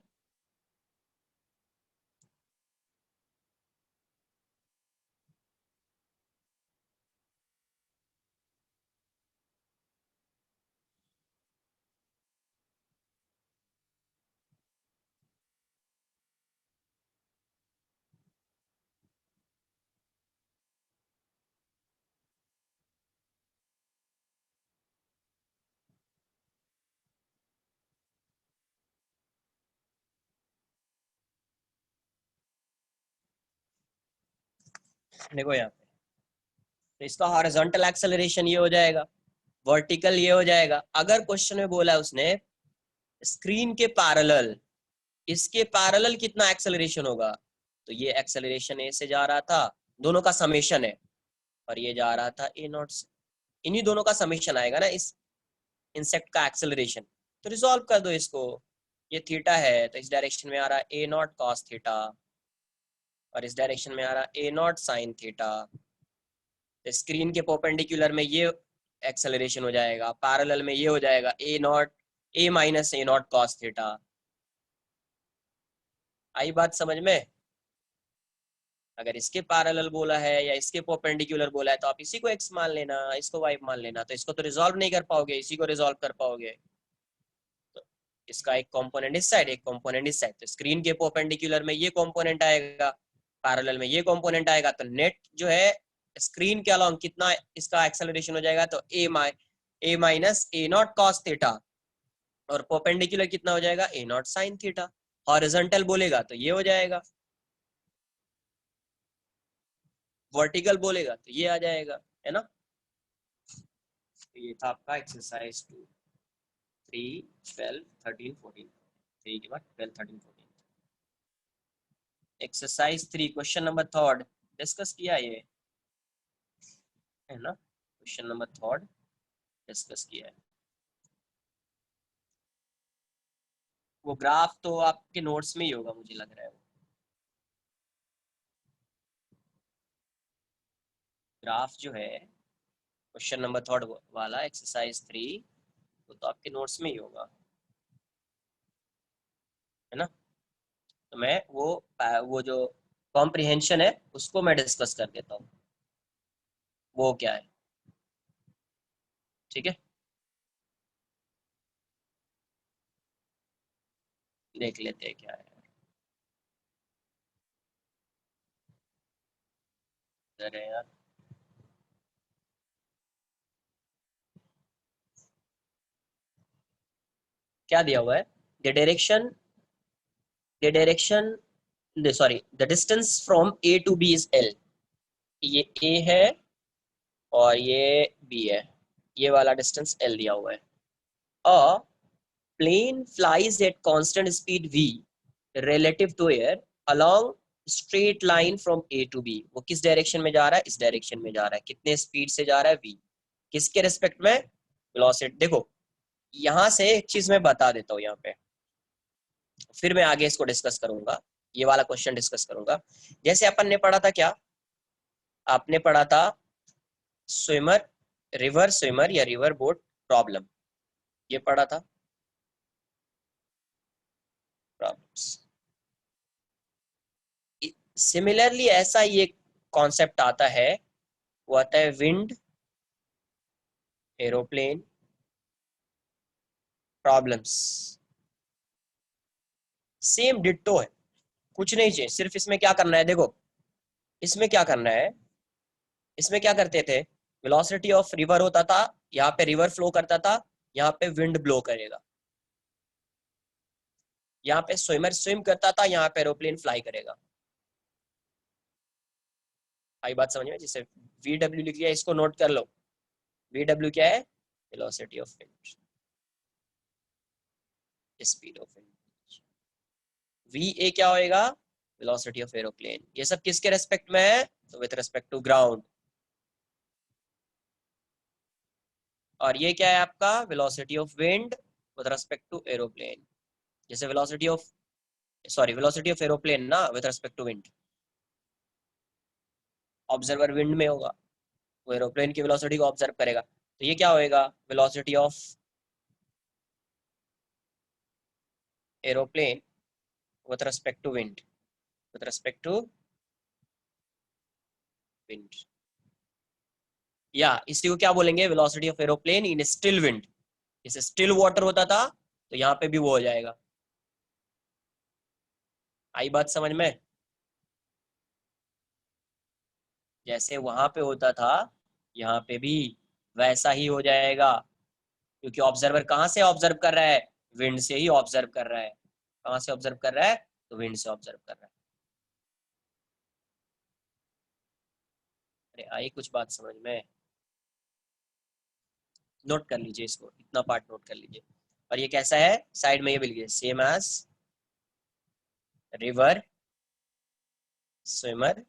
देखो यहाँ पे, तो इसका हॉरिजॉन्टल एक्सेलरेशन ये हो जाएगा, वर्टिकल ये हो जाएगा। अगर क्वेश्चन में बोला उसने स्क्रीन के पैरेलल, इसके पैरेलल कितना एक्सेलरेशन होगा, तो ये एक्सेलरेशन ए से जा रहा था, दोनों का समेशन है, और ये जा रहा था ए नॉट से, इन्हीं दोनों का समेशन आएगा ना इस इंसेक्ट का एक्सेलरेशन। तो रिजॉल्व कर दो इसको, ये थीटा है तो इस डायरेक्शन में आ रहा है ए नॉट कॉस थीटा, और इस डायरेक्शन में आ रहा है ए नॉट साइन थीटा। तो स्क्रीन के परपेंडिकुलर में ये एक्सेलरेशन हो जाएगा, पैरेलल में ये हो जाएगा A naught, A minus A naught cos theta. आई बात समझ में? अगर इसके पैरेलल बोला है या इसके परपेंडिकुलर बोला है तो आप इसी को x मान लेना, इसको y मान लेना। तो इसको तो रिजॉल्व नहीं कर पाओगे, इसी को रिजॉल्व कर पाओगे। तो इसका एक कंपोनेंट इस साइड, एक कंपोनेंट इस साइड। तो स्क्रीन के परपेंडिकुलर में ये कंपोनेंट आएगा, पैरेलल में ये कंपोनेंट आएगा। तो नेट जो है स्क्रीन के अलोंग कितना इसका एक्सेलरेशन हो जाएगा, तो A minus A naught cos theta, और परपेंडिकुलर कितना हो जाएगा, A naught sine theta. Horizontal बोलेगा तो ये हो जाएगा, वर्टिकल बोलेगा तो ये आ जाएगा, है ना। तो ये था आपका एक्सरसाइज 2, 3, 12, 13, 14। 3 के बाद 12, 13, 14। Exercise 3 question number third discuss किया ये, है ना। क्वेश्चन नंबर थर्ड डिस्कस किया है। वो ग्राफ तो आपके नोट्स में ही होगा मुझे लग रहा है। वो ग्राफ जो है क्वेश्चन नंबर थर्ड वाला एक्सरसाइज 3, वो तो आपके नोट्स में ही होगा, है ना। तो मैं वो जो कॉम्प्रिहेंशन है उसको मैं डिस्कस कर देता हूँ, वो क्या है, ठीक है। देख लेते हैं क्या है। अरे यार, क्या दिया हुआ है, the direction, sorry, the distance from A to B is L. ये ए है और ये बी है, ये वाला डिस्टेंस एल दिया हुआ है। A plane flies at constant speed v relative to air along straight line from A to B. वो किस डायरेक्शन में जा रहा है, इस डायरेक्शन में जा रहा है। कितने स्पीड से जा रहा है, v। किसके रेस्पेक्ट में, वेलोसिटी। देखो यहां से एक चीज मैं बता देता हूँ यहाँ पे, फिर मैं आगे इसको डिस्कस करूंगा, ये वाला क्वेश्चन डिस्कस करूंगा। जैसे अपन ने पढ़ा था क्या, आपने पढ़ा था स्विमर, रिवर स्विमर या रिवर बोट प्रॉब्लम, ये पढ़ा था प्रॉब्लम्स। सिमिलरली ऐसा ही एक कॉन्सेप्ट आता है, वो आता है wind aeroplane problems. Same ditto है, कुछ नहीं चाहिए, सिर्फ इसमें क्या करना है, देखो इसमें क्या करना है, इसमें क्या करते थे, वेलोसिटी ऑफ रिवर होता था, यहाँ पे रिवर फ्लो करता था, यहाँ पे विंड ब्लो करेगा। यहाँ पे स्विमर स्विम करता था, यहाँ पे एरोप्लेन फ्लाई करेगा। आई बात समझ में, जिसे वी डब्ल्यू लिख लिया, इसको नोट कर लो। वी डब्ल्यू क्या है, velocity of wind, speed of wind. V A क्या होएगा, वेलोसिटी ऑफ एरोप्लेन। ये सब किसके रेस्पेक्ट में है, तो विथ रेस्पेक्ट टू ग्राउंड। और ये क्या है आपका, velocity of wind with respect to aeroplane. जैसे velocity of, sorry, velocity of aeroplane ना with respect to wind, observer wind में होगा, वो एरोप्लेन की वेलोसिटी को ऑब्जर्व करेगा। तो ये क्या होएगा, velocity of aeroplane with respect to wind, with respect to wind. या इसी को क्या बोलेंगे, velocity of aeroplane in still wind. जैसे स्टिल वाटर होता था, तो यहाँ पे भी वो हो जाएगा। आई बात समझ में, जैसे वहां पे होता था यहाँ पे भी वैसा ही हो जाएगा। क्योंकि ऑब्जर्वर कहाँ से ऑब्जर्व कर रहा है, विंड से ही ऑब्जर्व कर रहा है। कहाँ से ऑब्जर्व कर रहा है, तो विंड से ऑब्जर्व कर रहा है। अरे आई कुछ बात समझ में, नोट कर लीजिए इसको, इतना पार्ट नोट कर लीजिए। और ये कैसा है, साइड में ये भी लिखिए, same as river swimmer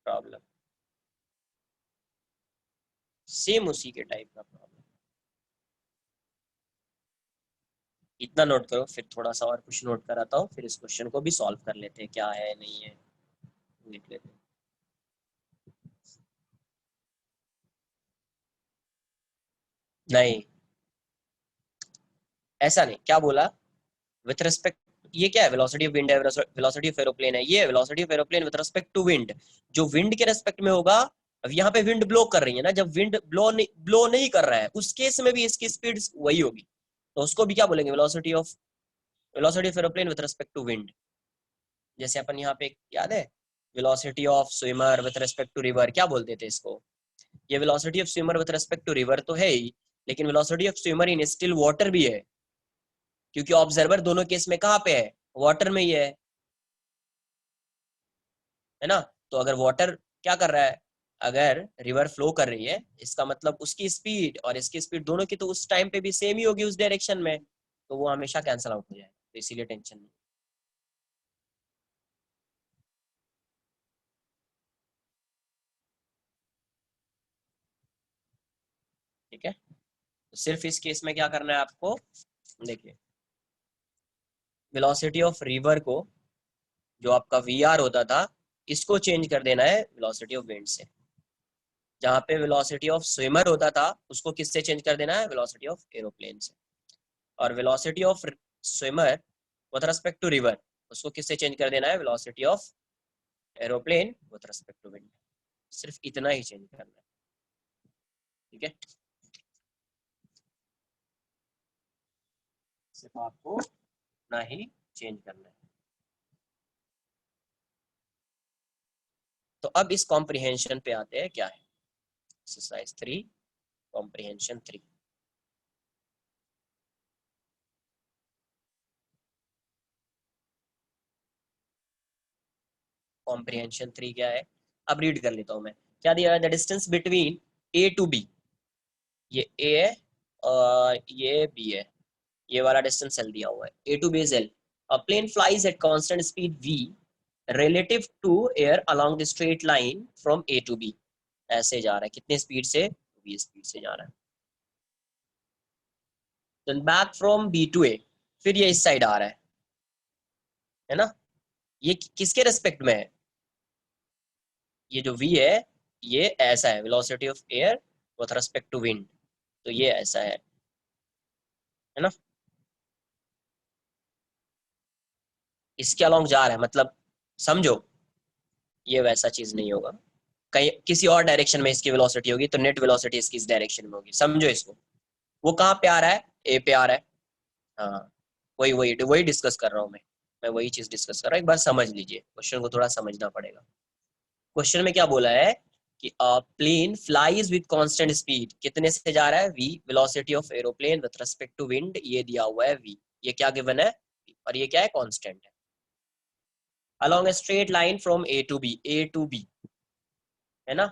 problem, same उसी के टाइप का प्रॉब्लम। इतना नोट करो, फिर थोड़ा सा और कुछ नोट कराता हूँ, फिर इस क्वेश्चन को भी सॉल्व कर लेते हैं, क्या है नहीं है देख लेते हैं। नहीं, ऐसा नहीं, क्या बोला, विथ रिस्पेक्ट, ये क्या है, वेलोसिटी ऑफ विंड है, वेलोसिटी ऑफ एरोप्लेन है, ये velocity of aeroplane with respect to wind, जो विंड के रिस्पेक्ट में होगा। अब यहाँ पे विंड ब्लो कर रही है ना, जब विंड ब्लो नहीं कर रहा है उस केस में भी इसकी स्पीड वही होगी, तो उसको भी क्या बोलेंगे, velocity of aeroplane with respect to wind. जैसे अपन यहाँ पे याद है velocity of swimmer with respect to river, क्या बोलते थे इसको, ये velocity of swimmer with respect to river तो है ही, लेकिन velocity of swimmer in still water भी है, क्योंकि ऑब्जर्वर दोनों केस में कहाँ पे है, वाटर में ही है ना। तो अगर वाटर क्या कर रहा है, अगर रिवर फ्लो कर रही है, इसका मतलब उसकी स्पीड और इसकी स्पीड दोनों की तो उस टाइम पे भी सेम ही होगी उस डायरेक्शन में, तो वो हमेशा कैंसिल आउट हो जाए, तो इसीलिए टेंशन नहीं। ठीक है, तो सिर्फ इस केस में क्या करना है आपको, देखिए वेलोसिटी ऑफ रिवर को, जो आपका वी आर होता था, इसको चेंज कर देना है वेलोसिटी ऑफ विंड से। जहाँ पे वेलोसिटी ऑफ स्विमर होता था उसको किससे चेंज कर देना है, वेलोसिटी ऑफ एरोप्लेन से। और velocity of swimmer with respect to river, उसको किससे चेंज कर देना है, velocity of aeroplane with respect to wind. सिर्फ इतना ही चेंज करना है, ठीक है, सिर्फ आपको इतना ही चेंज करना है। तो अब इस कॉम्प्रिहेंशन पे आते हैं, क्या है एक्सरसाइज 3, कॉम्प्रिहेंशन 3। कॉम्प्रिहेंशन 3 क्या है, अब रीड कर लेता हूं मैं, क्या दिया है, the distance between A to B, ये ए है और ये बी है, ये वाला डिस्टेंस एल दिया हुआ है, A to B is L, a plane flies at constant speed V relative to air along the straight line from A to B, ऐसे जा रहा है, कितने स्पीड से, वी स्पीड से जा रहा है, then back from B to A, फिर ये इस साइड आ रहा है ना, ये किसके रेस्पेक्ट में है, ये जो v है ये ऐसा है, velocity of air with respect to wind, तो ये ऐसा है ना, इसके अलोंग जा रहा है, मतलब समझो ये वैसा चीज नहीं होगा, कहीं किसी और डायरेक्शन में इसकी वेलोसिटी होगी, तो नेट वेलोसिटी इसकी इस डायरेक्शन में होगी, समझो इसको, वो कहाँ पे आ रहा है, ए पे आ रहा है, हाँ वही वही वही डिस्कस कर रहा हूँ मैं वही चीज डिस्कस कर रहा हूँ, एक बार समझ लीजिए, क्वेश्चन को थोड़ा समझना पड़ेगा। क्वेश्चन में क्या बोला है कि plane flies with constant speed, कितने से जा रहा है, v, velocity of aeroplane with respect to wind, ये दिया हुआ है v, ये क्या गिवन है, और ये क्या है, कांस्टेंट है, along a straight line from A to B, है ना,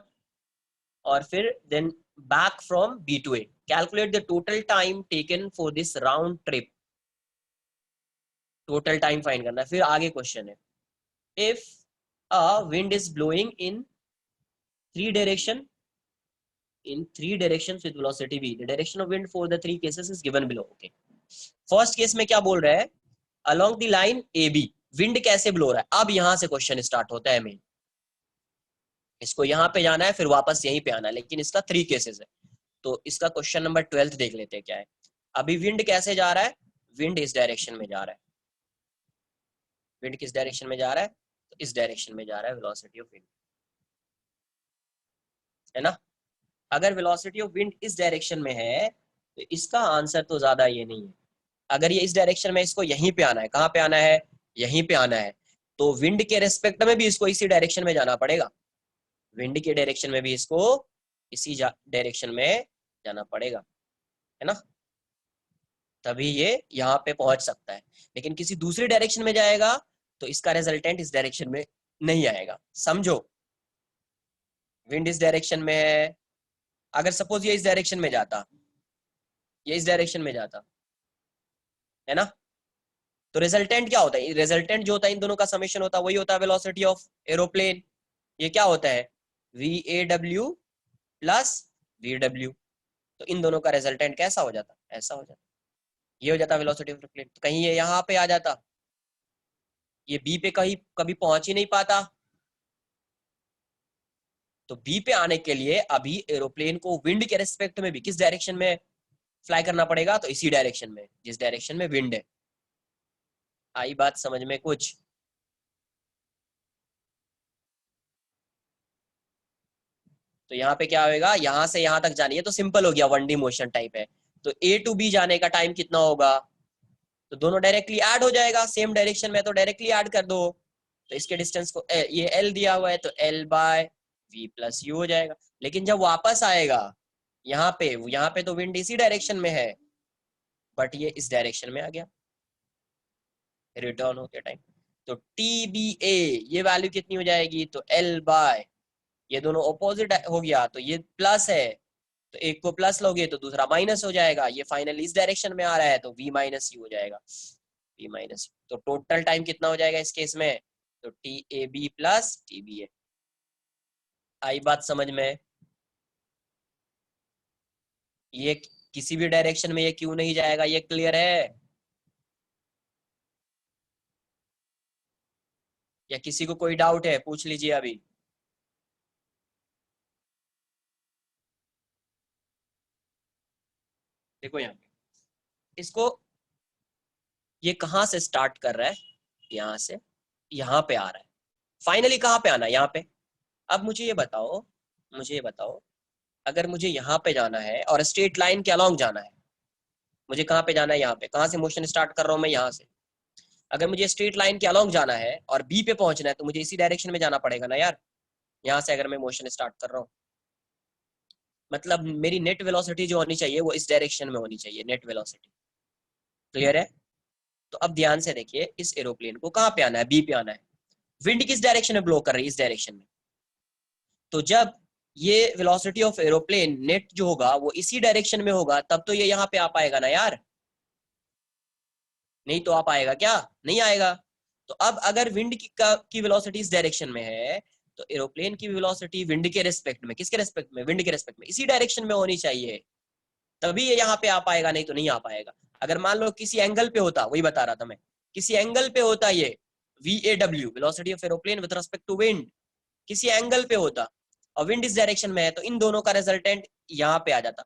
और फिर then back from B to A, calculate the total time taken for this round trip, total time find करना है। फिर आगे क्वेश्चन है, if a wind is blowing in three direction, in three directions with velocity v, the direction of wind for the three cases is given below, okay। First case में क्या बोल रहा है, along the line AB wind कैसे blow रहा है, अब यहां से क्वेश्चन स्टार्ट होता है मेन, इसको यहां पे जाना है फिर वापस यहीं पे आना है, लेकिन इसका 3 केसेस है, तो इसका क्वेश्चन नंबर 12 देख लेते हैं क्या है। अभी विंड कैसे जा रहा है, विंड इस डायरेक्शन में जा रहा है, विंड किस डायरेक्शन में जा रहा है, तो इस डायरेक्शन में जा रहा है, वेलोसिटी ऑफ विंड, है ना। अगर वेलोसिटी ऑफ विंड इस डायरेक्शन में है तो इसका आंसर तो ज्यादा ये नहीं है, अगर ये इस डायरेक्शन में, इसको यहीं पे आना है, कहाँ पे आना है, यहीं पे आना है, तो विंड के रेस्पेक्ट में भी इसको इसी डायरेक्शन में जाना पड़ेगा, विंड के डायरेक्शन में भी इसको इसी डायरेक्शन में जाना पड़ेगा, है ना, तभी ये यहाँ पे पहुंच सकता है, लेकिन किसी दूसरी डायरेक्शन में जाएगा तो इसका रिजल्टेंट इस डायरेक्शन में नहीं आएगा, समझो, विंड इस डायरेक्शन में है, अगर सपोज ये इस डायरेक्शन में जाता, ये इस डायरेक्शन में जाता, है ना, तो रिजल्टेंट क्या होता है, रिजल्टेंट जो होता है इन दोनों का समेशन होता है, वही होता है वेलोसिटी ऑफ एरोप्लेन, ये क्या होता है, VAW प्लस VW, तो इन दोनों का रिजल्टेंट कैसा हो जाता, ऐसा हो जाता, ये हो जाता वेलोसिटी ऑफ एरोप्लेन, तो कहीं ये यहाँ पे आ जाता, ये बी पे कहीं कभी पहुंच ही नहीं पाता, तो बी पे आने के लिए अभी एरोप्लेन को विंड के रिस्पेक्ट में भी किस डायरेक्शन में फ्लाई करना पड़ेगा, तो इसी डायरेक्शन में जिस डायरेक्शन में विंड है, आई बात समझ में कुछ? तो यहाँ पे क्या होगा, यहाँ से यहाँ तक जानी है तो सिंपल हो गया, 1D मोशन टाइप है। तो A टू B जाने का टाइम कितना होगा? तो दोनों डायरेक्टली ऐड हो जाएगा, सेम डायरेक्शन में, तो डायरेक्टली ऐड कर दो। तो इसके डिस्टेंस को ये L दिया हुआ है तो L by V plus U हो जाएगा। लेकिन जब वापस आएगा यहाँ पे तो विंड इसी डायरेक्शन में है, बट ये इस डायरेक्शन में आ गया रिटर्न होते टाइम। तो TBA ये वैल्यू कितनी हो जाएगी? तो L बाय, ये दोनों ऑपोजिट हो गया तो ये प्लस है, तो एक को प्लस लोगे तो दूसरा माइनस हो जाएगा, ये फाइनली इस डायरेक्शन में आ रहा है तो V माइनस यू हो जाएगा, V माइनस। तो टोटल टाइम कितना हो जाएगा इस केस में? तो TAB प्लस TBA। आई बात समझ में? ये किसी भी डायरेक्शन में ये क्यों नहीं जाएगा, ये क्लियर है? या किसी को कोई डाउट है, पूछ लीजिए अभी। देखो यहाँ पे इसको, ये कहाँ से स्टार्ट कर रहा है, यहाँ से यहाँ पे आ रहा है, फाइनली कहाँ पे आना है, यहाँ पे। अब मुझे ये बताओ, अगर मुझे यहाँ पे जाना है और स्ट्रेट लाइन के अलोंग जाना है, मुझे कहाँ पे जाना है, यहाँ पे, कहाँ से मोशन स्टार्ट कर रहा हूँ मैं, यहाँ से। अगर मुझे स्ट्रेट लाइन के अलोंग जाना है और बी पे पहुंचना है तो मुझे इसी डायरेक्शन में जाना पड़ेगा ना यार, यहाँ से अगर मैं मोशन स्टार्ट कर रहा हूँ। मतलब मेरी नेट वेलोसिटी जो होनी चाहिए वो इस डायरेक्शन में होनी चाहिए, नेट वेलोसिटी। क्लियर है? तो अब ध्यान से देखिए, इस एरोप्लेन को कहाँ पे आना है, बी पे आना है। विंड किस डायरेक्शन में ब्लो कर रही है, इस डायरेक्शन में। तो जब ये वेलोसिटी ऑफ एरोप्लेन नेट जो होगा वो इसी डायरेक्शन में होगा, तब तो ये यहाँ पे आ पाएगा ना यार, नहीं तो आ पाएगा क्या? नहीं आएगा। तो अब अगर विंड की वेलोसिटी इस डायरेक्शन में है, तो एरोप्लेन की वेलोसिटी विंड के रेस्पेक्ट में, किसके रेस्पेक्ट में, विंड के रेस्पेक्ट में, इसी डायरेक्शन में होनी चाहिए, तभी ये यहाँ पे आ पाएगा, नहीं तो नहीं आ पाएगा। अगर मान लो किसी एंगल पे होता, वही बता रहा था मैं, किसी एंगल पे होता ये VAW velocity of aeroplane with respect to wind, किसी एंगल पे होता और विंड इस डायरेक्शन में है, तो इन दोनों का रिजल्टेंट यहाँ पे आ जाता।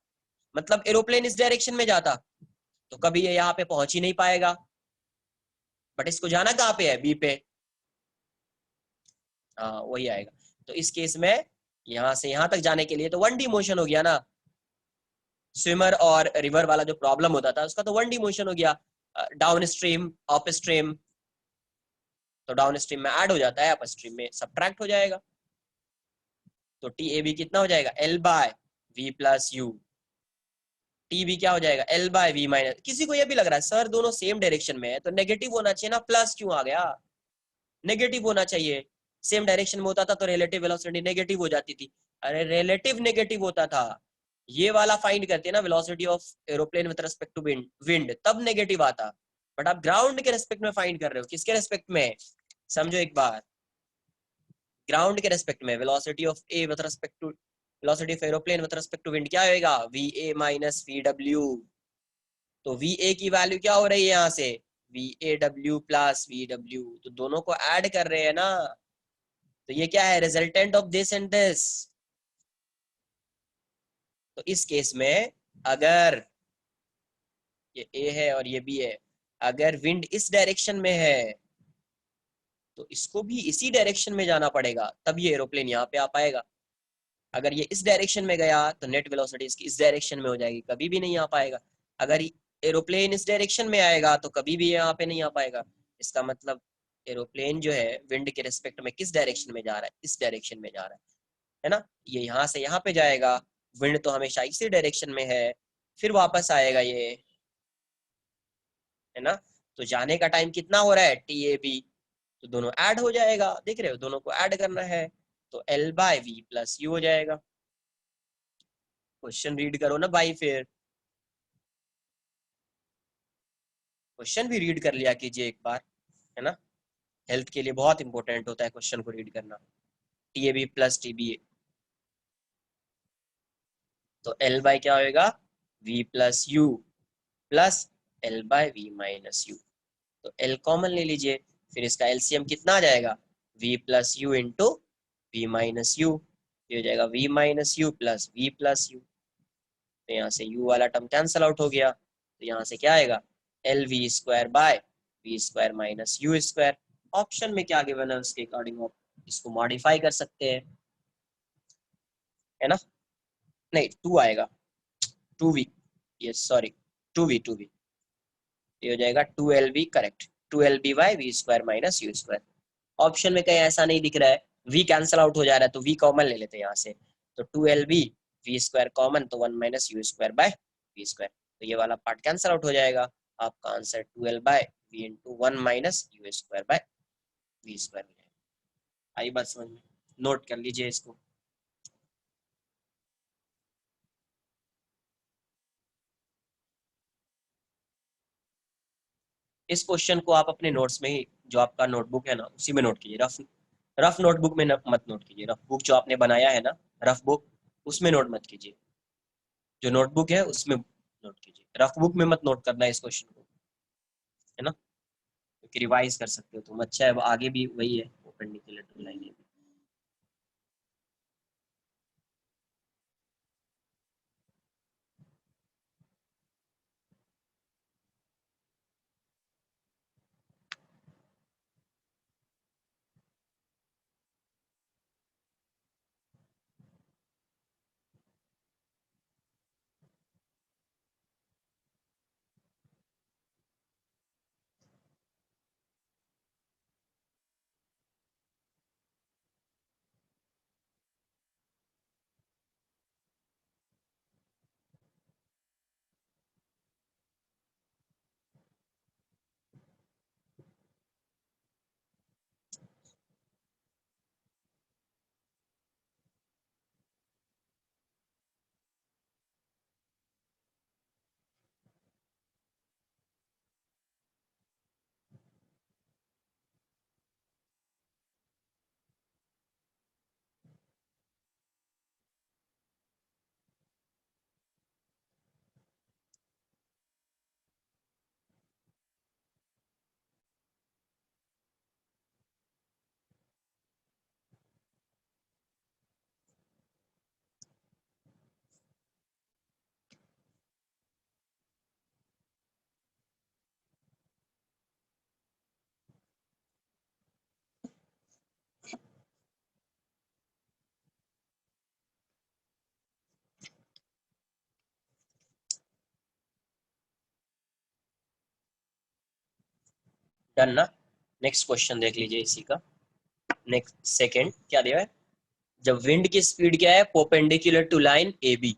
मतलब एरोप्लेन इस डायरेक्शन में जाता तो कभी ये यहाँ पे पहुंच ही नहीं पाएगा, बट इसको जाना कहाँ पे है, बी पे। हाँ वही आएगा। तो इस केस में यहाँ से यहाँ तक जाने के लिए तो 1D मोशन हो गया ना। स्विमर और रिवर वाला जो प्रॉब्लम होता था उसका तो 1D मोशन हो गया, डाउन स्ट्रीम अप स्ट्रीम, तो डाउन स्ट्रीम में ऐड हो जाता है, अप स्ट्रीम में सब्ट्रैक्ट हो जाएगा। तो TAB कितना हो जाएगा, L by V plus U. TB क्या हो जाएगा, L बाय V माइनस। किसी को ये भी लग रहा है सर दोनों सेम डायरेक्शन में है तो नेगेटिव होना चाहिए ना, प्लस क्यों आ गया? नेगेटिव होना चाहिए, सेम डायरेक्शन में होता था तो रिलेटिव वेलोसिटी नेगेटिव हो जाती थी। अरे रिलेटिव नेगेटिव होता था, ये वाला फाइंड करते हैं ना velocity of aeroplane with respect to wind, तब नेगेटिव आता। बट आप ग्राउंड के रेस्पेक्ट में फाइंड कर रहे हो, किसके रेस्पेक्ट में, समझो एक बार, ग्राउंड के रेस्पेक्ट में। Velocity of A with respect to, velocity of aeroplane with respect to wind क्या होएगा, VA माइनस VW। तो VA की वैल्यू क्या हो रही है यहाँ से, VAW प्लस VW, तो दोनों को ऐड कर रहे हैं ना, तो ये क्या है, resultant of this and this. तो इस केस में अगर ये ए है और ये बी है, अगर विंड इस डायरेक्शन में है तो इसको भी इसी डायरेक्शन में जाना पड़ेगा, तब ये एरोप्लेन यहाँ पे आ पाएगा। अगर ये इस डायरेक्शन में गया तो नेट वेलोसिटी इसकी इस डायरेक्शन में हो जाएगी, कभी भी नहीं आ पाएगा। अगर एरोप्लेन इस डायरेक्शन में आएगा तो कभी भी यहाँ पे नहीं आ पाएगा। इसका मतलब एरोप्लेन जो है विंड के रिस्पेक्ट में किस डायरेक्शन में जा रहा है, इस डायरेक्शन में जा रहा है ना। ये यहाँ से यहाँ पे जाएगा, विंड तो हमेशा इसी डायरेक्शन में है, फिर वापस आएगा ये, है ना। तो जाने का टाइम कितना हो रहा है, TAB, तो दोनों ऐड हो जाएगा, देख रहे हो, दोनों को ऐड करना है, तो L by V plus U हो जाएगा। क्वेश्चन रीड करो ना भाई, फिर क्वेश्चन भी रीड कर लिया कीजिए एक बार, है ना। हेल्थ के लिए बहुत इंपॉर्टेंट होता है क्वेश्चन को रीड करना। TAB प्लस TBA, तो L बाय क्या होएगा, V plus U plus L by V minus U. तो L कॉमन ले लीजिए, फिर इसका LCM कितना आ जाएगा, V plus U into V minus U, ये हो जाएगा V minus U plus V plus U. तो यहाँ से U वाला टर्म कैंसल आउट हो गया, तो यहाँ से क्या आएगा, LV square by V square minus U square. Option में क्या गिवन है उसके अकॉर्डिंग आप इसको मॉडिफाई कर सकते हैं, है ना। नहीं, टू आएगा, two V, yes sorry, two V ये हो जाएगा 2lv, correct, 2lb/v square minus U square. Option में कहीं ऐसा नहीं दिख रहा है, v कैंसिल आउट हो जा रहा है तो v कॉमन ले लेते हैं यहाँ से, तो 2lb v स्क्वायर कॉमन, तो 1 minus U square by V square, तो ये वाला पार्ट कैंसिल आउट हो जाएगा। आपका answer 12/v into 1 minus U square by V square हो जाएगा। आई बात समझ में, नोट कर लीजिए इसको। इस क्वेश्चन को आप अपने नोट्स में ही, जो आपका नोटबुक है ना उसी में नोट कीजिए, रफ रफ नोटबुक में मत नोट कीजिए, रफ बुक जो आपने बनाया है ना, रफ बुक, उसमें नोट मत कीजिए, जो नोटबुक है उसमें नोट कीजिए, रफ बुक में मत नोट करना है इस क्वेश्चन को, है ना, क्योंकि रिवाइज कर सकते हो तुम, अच्छा है वो आगे भी वही है, वो पढ़ने के लिए टू लाइन है। डन ना। नेक्स्ट क्वेश्चन देख लीजिए इसी का, नेक्स्ट सेकंड क्या दिया है, जब विंड की स्पीड क्या है, perpendicular to line A B,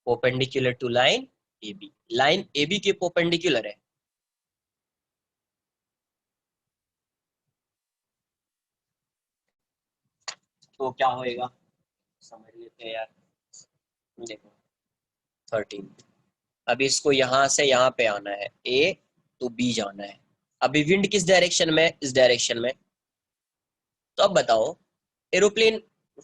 perpendicular to line A B, line A B के परपेंडिकुलर है, तो क्या होएगा, समझ लेते हैं यार। देखो 13, अभी इसको यहां से यहाँ पे आना है, ए टू बी जाना है, अभी विंड किस डायरेक्शन में, इस डायरेक्शन में, तो अब बताओ एरोप्लेन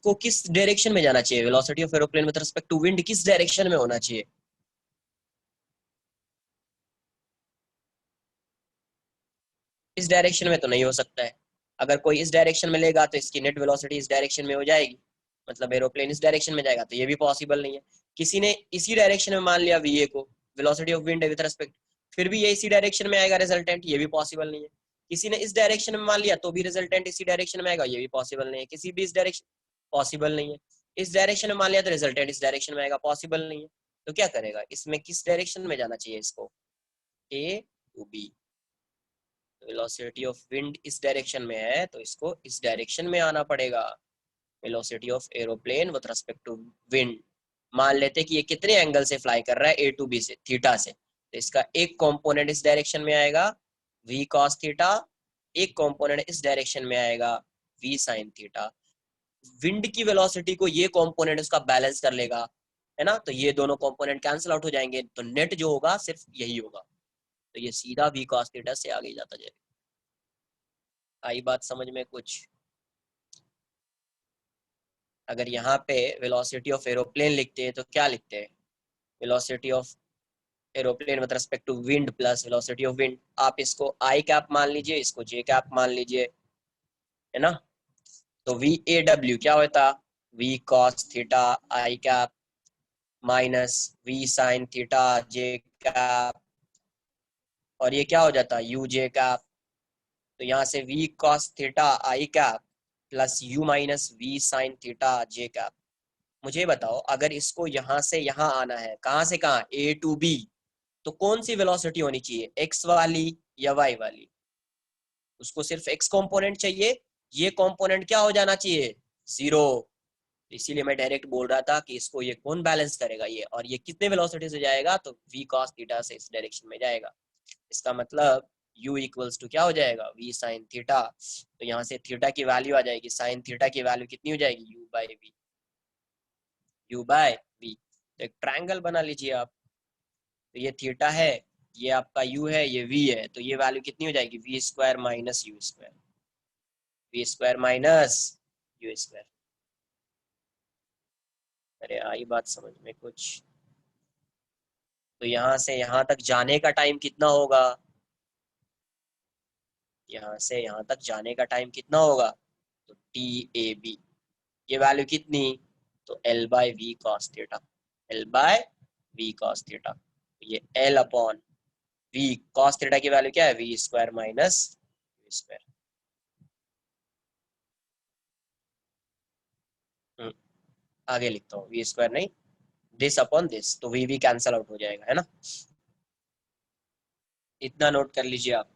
को किस डायरेक्शन में जाना चाहिए, velocity of aeroplane with respect to wind किस डायरेक्शन में होना चाहिए, इस डायरेक्शन में तो नहीं हो सकता है, अगर कोई इस डायरेक्शन में लेगा तो इसकी नेट वेलोसिटी इस डायरेक्शन में हो जाएगी, मतलब एरोप्लेन इस डायरेक्शन में जाएगा, तो ये भी पॉसिबल नहीं है। किसी ने इसी डायरेक्शन में मान लिया वीए को, velocity of wind with respect, फिर भी ये इसी डायरेक्शन में आएगा रिजल्टेंट, ये भी पॉसिबल नहीं है। किसी ने इस डायरेक्शन में मान लिया तो भी रिजल्टेंट इसी डायरेक्शन में आएगा, ये भी पॉसिबल नहीं है। किसी भी इस डायरेक्शन, पॉसिबल नहीं है। इस डायरेक्शन में मान लिया तो रिजल्टेंट इस डायरेक्शन में आएगा, पॉसिबल नहीं है। तो क्या करेगा, इसमें किस डायरेक्शन में जाना चाहिए इसको, A to B, velocity of wind इस डायरेक्शन में है तो इसको इस डायरेक्शन में आना पड़ेगा। Velocity of aeroplane with respect to wind, मान लेते कि ये कितने एंगल से फ्लाई कर रहा है, ए टू बी से, थीटा से, तो इसका एक कंपोनेंट इस डायरेक्शन में आएगा वी कॉस थीटा, एक कंपोनेंट इस डायरेक्शन में आएगा वी साइन थीटा। विंड की वेलोसिटी को ये कंपोनेंट उसका बैलेंस कर लेगा, है ना, तो ये दोनों कंपोनेंट कैंसिल आउट हो जाएंगे, तो नेट जो होगा सिर्फ यही होगा, तो ये सीधा वी कॉस थीटा से आगे जाता जाएगा। आई बात समझ में कुछ, अगर यहाँ पे वेलोसिटी ऑफ एरोप्लेन लिखते हैं तो क्या लिखते हैं, velocity of aeroplane with respect to wind plus velocity of wind, आप इसको आई कैप मान लीजिए, इसको जे कैप मान लीजिए, है ना, तो वी ए डब्ल्यू क्या होता, V cos theta I cap minus V sine theta J cap, और ये क्या हो जाता है यू जे कैप। तो यहाँ से V cos theta I cap plus U minus V sine theta J cap. मुझे बताओ अगर इसको यहाँ से यहाँ आना है, कहाँ से कहाँ, ए टू बी, तो कौन सी वेलोसिटी होनी चाहिए, एक्स वाली या वाई वाली? उसको सिर्फ एक्स कंपोनेंट चाहिए, ये कंपोनेंट क्या हो जाना चाहिए, जीरो। इसीलिए मैं डायरेक्ट बोल रहा था कि इसको ये कौन बैलेंस करेगा, ये, और ये कितने वेलोसिटी से जाएगा, तो वी कॉस थीटा से इस डायरेक्शन में जाएगा। इसका मतलब u इक्वल्स टू क्या हो जाएगा, v साइन थीटा। तो यहाँ से थीटा की वैल्यू आ जाएगी, साइन थीटा की वैल्यू कितनी हो जाएगी, u by V, u by V. तो एक ट्रायंगल बना लीजिए आप। तो ये थीटा है, ये आपका u है, ये v है, तो ये वैल्यू कितनी हो जाएगी, V square minus U square, V square minus U square. अरे आई बात समझ में कुछ? तो यहाँ से यहाँ तक जाने का टाइम कितना होगा, यहाँ से यहाँ तक जाने का टाइम कितना होगा, तो टी ए बी, ये वैल्यू कितनी, तो L by V cos theta, L by V cos theta. ये L upon V cos theta की वैल्यू क्या है, V square minus V square. आगे लिखता हूँ, वी स्क्वायर नहीं, दिस अपॉन दिस, तो वी कैंसल आउट हो जाएगा, है ना। इतना नोट कर लीजिए आप।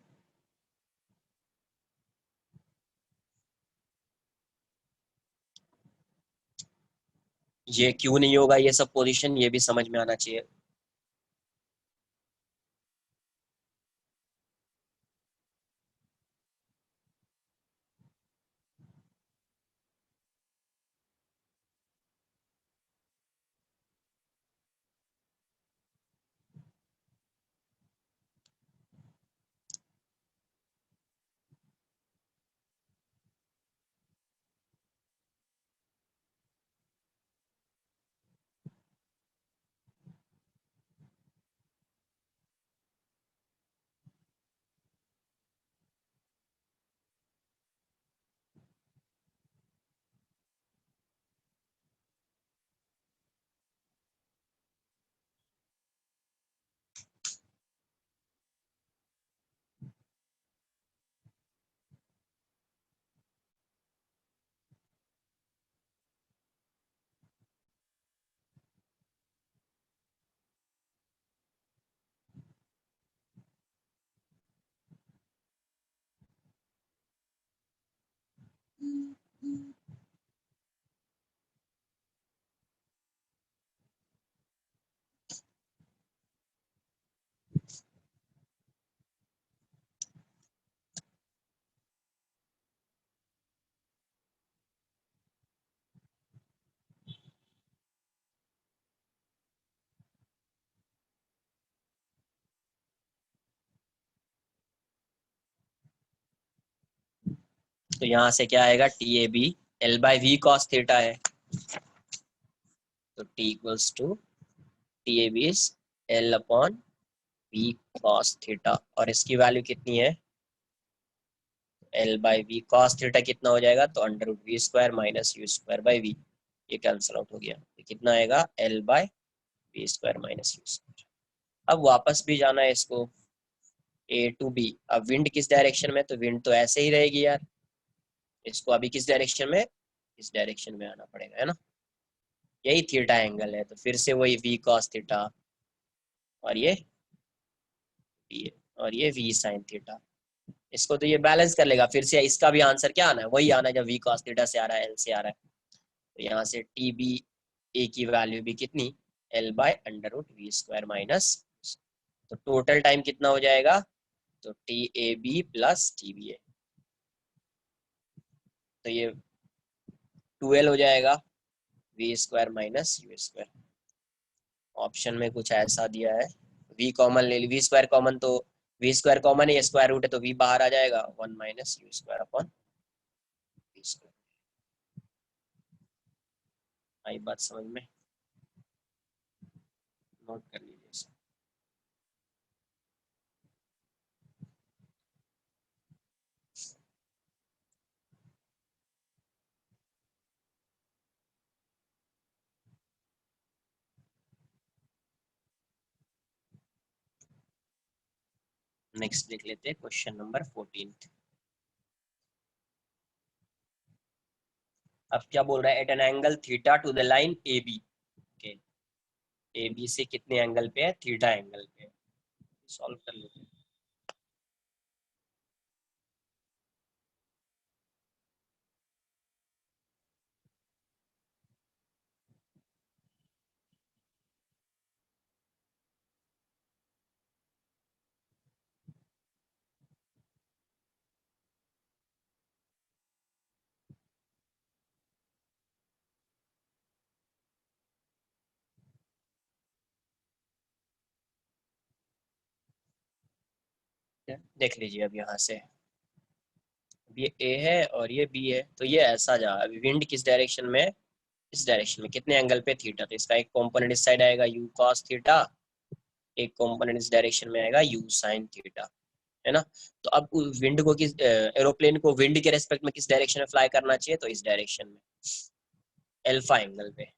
ये क्यों नहीं होगा ये सब पोजीशन, ये भी समझ में आना चाहिए। तो यहाँ से क्या आएगा, T A B L by V cos theta है, तो T equals to T A B is L upon V cos theta, और इसकी वैल्यू कितनी है, L by V cos theta कितना हो जाएगा, तो under root V square minus U square by V, ये कैंसिल आउट हो गया, तो कितना आएगा, L by V square minus U square. अब वापस भी जाना है इसको, ए टू बी। अब विंड किस डायरेक्शन में, तो विंड तो ऐसे ही रहेगी यार, इसको अभी किस डायरेक्शन में, इस डायरेक्शन में आना पड़ेगा, है ना। यही थीटा एंगल है, तो फिर से वही वी कॉस थीटा, और ये वी, और ये वी साइन थीटा। इसको तो ये बैलेंस कर लेगा, फिर से इसका भी आंसर क्या आना है, वही आना है जब वी कॉस थीटा से आ रहा है, एल से आ रहा है। तो यहाँ से टी बी ए की वैल्यू भी कितनी, L by under root V square minus, तो टोटल टाइम कितना हो जाएगा, तो T A B plus T B A, तो ये 12 हो जाएगा, V square minus U square. Option में कुछ ऐसा दिया है, वी कॉमन ले ली, वी स्क्वायर कॉमन, तो वी स्क्वायर कॉमन है, स्क्वायर रूट है, तो वी बाहर आ जाएगा, 1 minus U square upon V square. आई बात समझ में, नोट कर लीजिए। नेक्स्ट देख लेते हैं क्वेश्चन नंबर 14। अब क्या बोल रहा है, at an angle theta to the line A B. Okay, A B से कितने एंगल पे है, थीटा एंगल पे। सॉल्व कर लेते हैं। देख लीजिए अब यहाँ से, ये ए है और ये बी है, तो ये ऐसा जा, अभी विंड किस डायरेक्शन में, इस डायरेक्शन में, कितने एंगल पे, थीटा। तो इसका एक कंपोनेंट इस साइड आएगा यू कॉस थीटा, एक कंपोनेंट इस डायरेक्शन में आएगा यू साइन थीटा, है ना। तो अब विंड को किस, एरोप्लेन को विंड के रेस्पेक्ट में किस डायरेक्शन में फ्लाई करना चाहिए, तो इस डायरेक्शन में, अल्फा एंगल पे।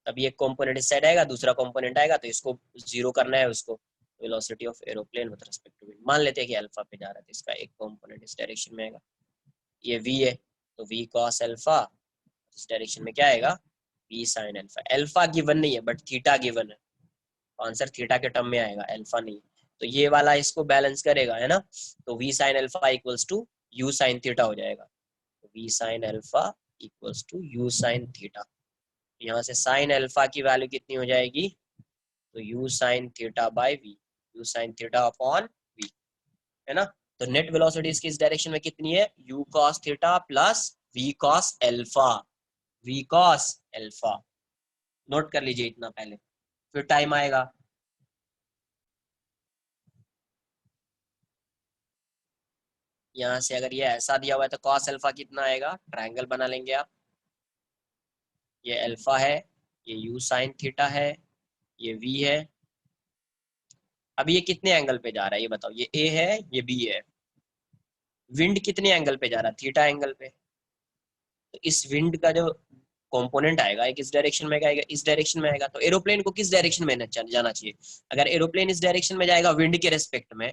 तब ये कंपोनेंट इस साइड आएगा, दूसरा कंपोनेंट आएगा, तो इसको जीरो करना है उसको, velocity of aeroplane with respect to wind. मान लेते हैं कि अल्फा पे जा रहा है, तो इसका एक कंपोनेंट इस डायरेक्शन में आएगा, ये v है, तो v cos अल्फा, इस डायरेक्शन में क्या आएगा, v sin alpha. Alpha given नहीं है बट थीटा गिवन है, आंसर थीटा के टर्म में आएगा, अल्फा नहीं। तो ये वाला इसको बैलेंस करेगा, है ना। तो v sin alpha equals to u sin theta हो जाएगा, तो v sin alpha equals to u sin theta. यहाँ से sin अल्फा की वैल्यू कितनी हो जाएगी, तो u sin theta by v, u sin theta upon v, है ना। तो नेट वेलोसिटी इसकी इस डायरेक्शन में कितनी है, u cos theta plus v cos alpha, v cos alpha. Note कर लीजिए इतना पहले, फिर टाइम आएगा। यहाँ से अगर ये ऐसा दिया हुआ है तो cos अल्फा कितना आएगा, ट्रायंगल बना लेंगे आप, ये अल्फा है, ये u sin थीटा है, ये v है। अब ये कितने एंगल पे जा रहा है ये बताओ, ये a है ये b है, विंड कितने एंगल पे जा रहा है, थीटा एंगल पे। तो इस विंड का जो कंपोनेंट आएगा एक इस डायरेक्शन में आएगा, इस डायरेक्शन में आएगा, तो एरोप्लेन को किस डायरेक्शन में जाना चाहिए। अगर एरोप्लेन इस डायरेक्शन में जाएगा विंड के रेस्पेक्ट में,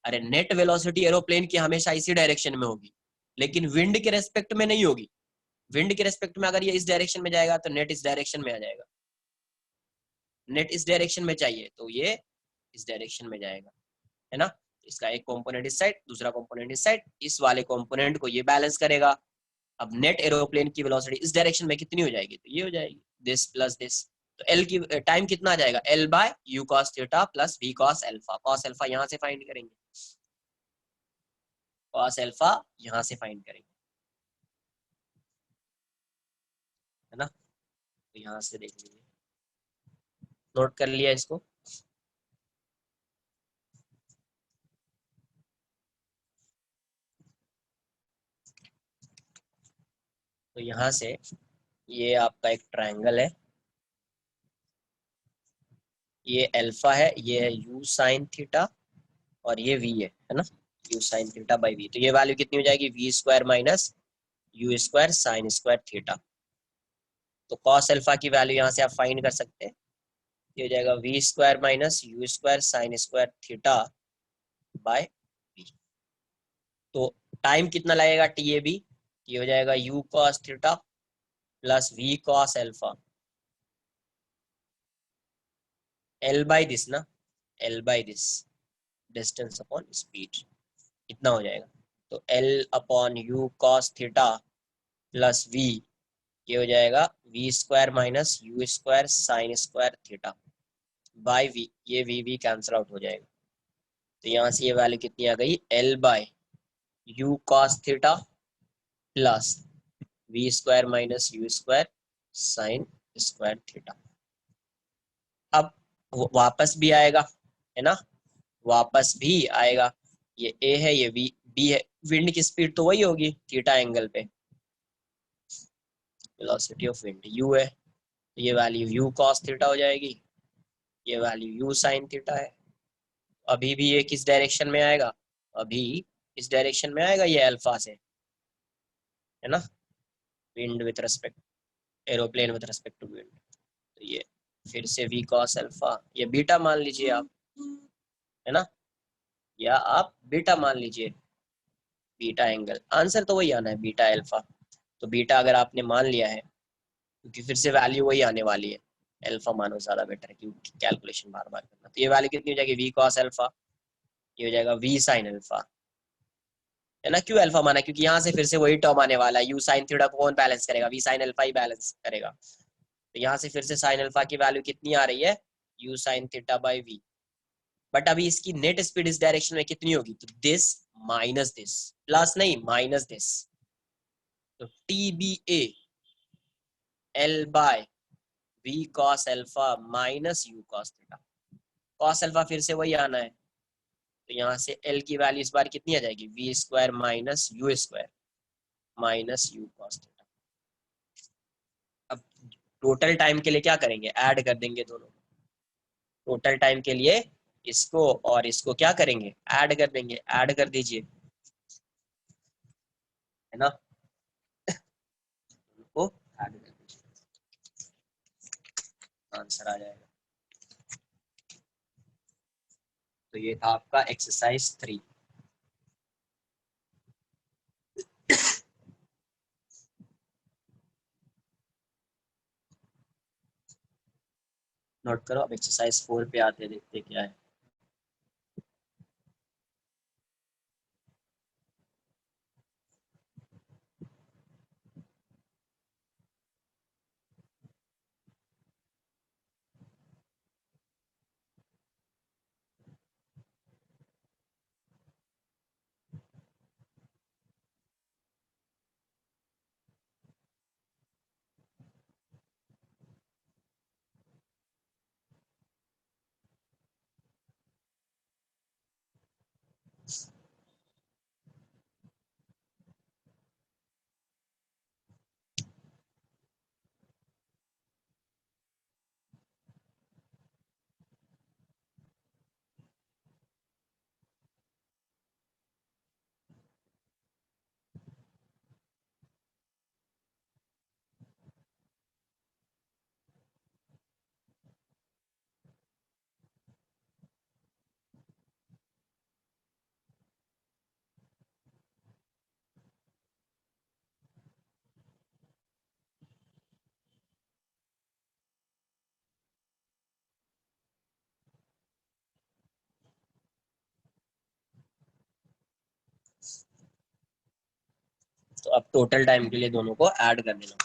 अरे नेट वेलोसिटी एरोप्लेन की हमेशा इसी डायरेक्शन में होगी, लेकिन विंड के रेस्पेक्ट में नहीं होगी। विंड के रेस्पेक्ट में अगर ये इस डायरेक्शन में जाएगा तो नेट इस डायरेक्शन में आ जाएगा, नेट इस डायरेक्शन में चाहिए तो ये इस डायरेक्शन में जाएगा, है ना। इसका एक कंपोनेंट इस साइड, दूसरा कंपोनेंट इस साइड, इस वाले कंपोनेंट को ये बैलेंस करेगा। अब नेट एरोप्लेन की वेलोसिटी इस डायरेक्शन में कितनी हो जाएगी, तो ये हो जाएगी दिस प्लस दिस। तो एल की टाइम कितना आ जाएगा, L by U cos theta plus V cos alpha. Cos alpha यहाँ से फाइंड करेंगे, कॉस अल्फा यहाँ से फाइंड करेंगे, है ना। तो यहाँ से देख लीजिए, नोट कर लिया इसको। तो यहाँ से ये आपका एक ट्रायंगल है, ये अल्फा है, ये है यू साइन थीटा, और ये वी है ना, U sine theta by V. तो ये वैल्यू कितनी हो जाएगी, V square minus U square sine square theta. तो कॉस अल्फा की वैल्यू यहाँ से आप फाइंड कर सकते हैं, ये हो जाएगा V square minus U square sine square theta by V. तो टाइम कितना लगेगा टी ए बी, ये हो जाएगा U cos theta plus V cos alpha, L by this ना, L by this, distance upon speed, इतना हो जाएगा। तो L upon U cos theta plus V, ये हो जाएगा V square minus U square sine square theta by V, ये V cancel out हो जाएगा। तो यहाँ से ये वैल्यू कितनी आ गई, L by U cos theta plus V square minus U square sine square theta. अब वापस भी आएगा, है ना, वापस भी आएगा। ये ए है ये बी है, विंड की स्पीड तो वही होगी थीटा एंगल पे, वेलोसिटी ऑफ विंड यू है, तो ये वैल्यू यू कॉस थीटा हो जाएगी, ये वैल्यू यू साइन थीटा है। अभी भी ये किस डायरेक्शन में आएगा, अभी इस डायरेक्शन में आएगा, ये अल्फा से, है ना, wind with respect, aeroplane with respect to wind. तो ये फिर से वी कॉस अल्फा, ये बीटा मान लीजिए आप, है ना, या आप बीटा मान लीजिए, बीटा एंगल, आंसर तो वही आना है बीटा अल्फा। तो बीटा अगर आपने मान लिया है, क्योंकि फिर से वैल्यू वही आने वाली है, अल्फा मानो ज्यादा बेटर है क्योंकि कैलकुलेशन बार बार करना। तो ये वैल्यू कितनी हो जाएगी, वी कॉस अल्फा, ये हो जाएगा वी साइन अल्फा, है ना। क्यों अल्फा माना, क्योंकि यहाँ से फिर से वही टर्म आने वाला है, यू साइन थीटा को कौन बैलेंस करेगा, वी साइन अल्फा ही बैलेंस करेगा। तो यहाँ से फिर से साइन अल्फा की वैल्यू कितनी आ रही है, U sine theta by V. But अभी इसकी नेट स्पीड इस डायरेक्शन में कितनी होगी, तो दिस माइनस दिस, प्लस नहीं माइनस दिस, तो T B A L by V cos alpha minus U cos theta. Cos alpha फिर से वही आना है, तो यहाँ से एल की वैल्यू इस बार कितनी आ जाएगी, V square minus U square minus U cos theta. अब टोटल टाइम के लिए क्या करेंगे, ऐड कर देंगे दोनों। टोटल टाइम के लिए इसको और इसको क्या करेंगे, ऐड कर देंगे, ऐड कर दीजिए, है ना, को ऐड कर दीजिए, आंसर आ जाएगा। तो ये था आपका एक्सरसाइज 3। नोट करो, अब एक्सरसाइज 4 पे आते हैं, देखते क्या है। तो अब टोटल टाइम के लिए दोनों को ऐड कर देना।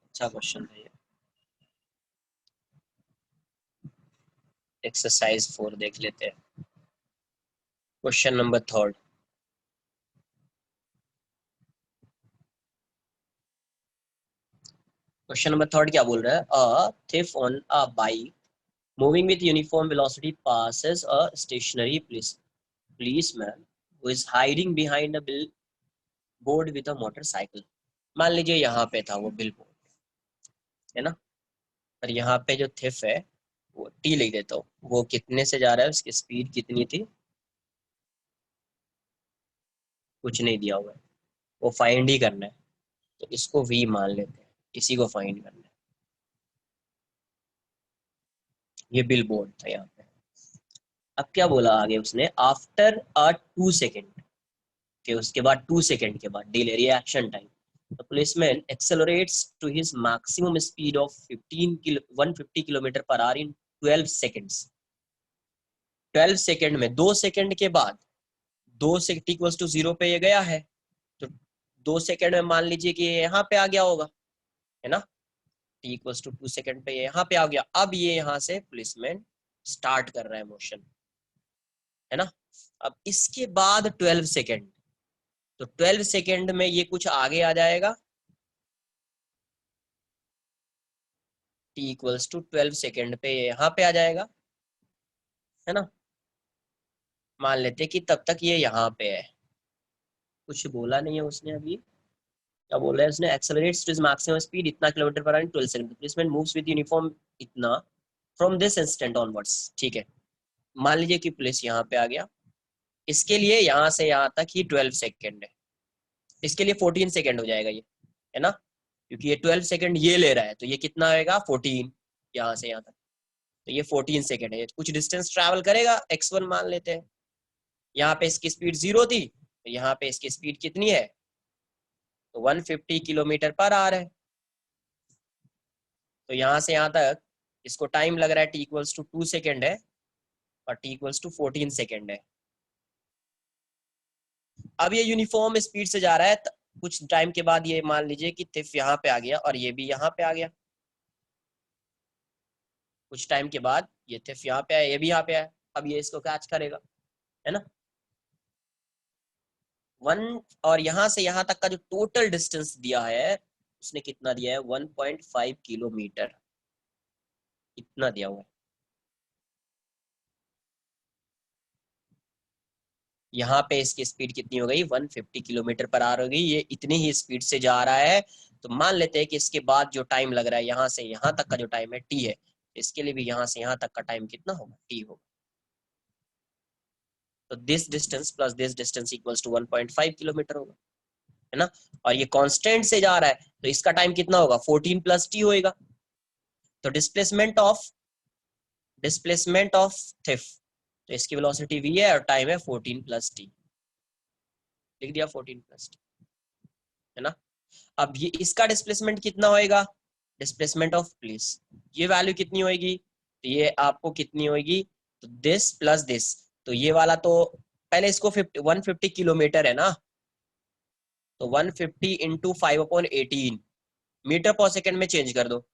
अच्छा क्वेश्चन है ये। एक्सरसाइज 4 देख लेते हैं, क्वेश्चन नंबर 3। क्वेश्चन नंबर 3 क्या बोल रहा है, a thief on a bike moving with uniform velocity passes a stationary policeman who is hiding behind a billboard with a motorcycle। मान लीजिए यहाँ पे था वो बिल बोर्ड, है ना, और यहाँ पे जो थिफ है वो टी लिख देता हूँ, वो कितने से जा रहा है, उसकी स्पीड कितनी थी, कुछ नहीं दिया हुआ है, वो फाइंड ही करना है। तो इसको वी मान लेते हैं, इसी को फाइंड करना है। ये बिल बोर्ड था यहाँ पे। अब क्या बोला आगे उसने, आफ्टर अ 2 सेकेंड, के उसके बाद 2 सेकेंड के बाद delay reaction time, the policeman accelerates to his maximum speed of 150 kilometre पर आवर इन 12 सेकेंड्स। 12 सेकेंड में, 2 सेकेंड के बाद, 2 सेकेंड इक्वल्स टू 0 पे ये गया है, तो 2 सेकेंड में मान लीजिए कि ये यहाँ पे आ गया होगा, है ना, टी इक्वल्स टू 2 सेकेंड पे ये यहाँ पे आ गया। अब ये यहाँ से पुलिसमैन स्टार्ट कर रहा है मोशन, है ना। अब इसके बाद 12 सेकेंड, तो 12 सेकेंड में ये कुछ आगे आ जाएगा, टी इक्वल्स टू 12 सेकेंड पे यहाँ पे आ जाएगा, है ना। मान लेते कि तब तक ये यहाँ पे है, कुछ बोला नहीं है उसने अभी, क्या बोल रहा है उसने, accelerates to his maximum speed इतना किलोमीटर पर hour in 12 second, policeman moves with uniform इतना फ्रॉम दिस इंस्टेंट ऑनवर्ड्स। ठीक है, मान लीजिए कि पुलिस यहाँ पे आ गया, इसके लिए यहाँ से यहाँ तक ही 12 सेकेंड है, इसके लिए 14 सेकेंड हो जाएगा ये, है ना, क्योंकि ये 12 सेकेंड ये ले रहा है, तो ये कितना आएगा 14 यहाँ से यहाँ तक, तो ये 14 सेकेंड है, कुछ डिस्टेंस ट्रैवल करेगा, x1 मान लेते हैं। यहाँ पे इसकी स्पीड 0 थी, तो यहाँ पे इसकी स्पीड कितनी है, तो 150 किलोमीटर पर आवर है। तो यहाँ से यहाँ तक इसको टाइम लग रहा है t इक्वल्स टू 2 सेकेंड है, और t इक्वल्स टू 14 सेकेंड है। अब ये यूनिफॉर्म स्पीड से जा रहा है, कुछ टाइम के बाद ये मान लीजिए कि थिफ यहाँ पे आ गया और ये भी यहाँ पे आ गया। कुछ टाइम के बाद ये थिफ यहाँ पे आया, ये भी यहाँ पे आया, अब ये इसको कैच करेगा, है ना। वन, और यहाँ से यहाँ तक का जो टोटल डिस्टेंस दिया है उसने कितना दिया है, 1.5 किलोमीटर, इतना दिया हुआ है। यहाँ पे इसकी स्पीड कितनी हो गई, 150 किलोमीटर पर आवर हो गई। ये इतनी ही स्पीड से जा रहा है, तो मान लेते हैं कि इसके बाद जो टाइम लग रहा है यहाँ से यहाँ तक का जो टाइम है टी है, इसके लिए भी यहाँ से यहाँ तक का टाइम कितना होगा, टी होगा। तो this distance plus this distance equals to 1.5 kilometre होगा, है ना। और ये कांस्टेंट से जा रहा है, तो इसका टाइम कितना होगा, 14 प्लस टी होएगा। तो डिस्प्लेसमेंट ऑफ थिफ, तो इसकी वेलोसिटी v है और टाइम है 14 प्लस टी, लिख दिया 14 प्लस टी, है ना। अब ये इसका डिस्प्लेसमेंट कितना होएगा, डिस्प्लेसमेंट ऑफ प्लेस, ये वैल्यू कितनी होएगी, तो ये आपको कितनी होएगी, तो दिस प्लस दिस, तो ये वाला तो पहले इसको 150 किलोमीटर है ना, तो 150 इंटू 5/18 मीटर पर सेकंड में चेंज कर दो,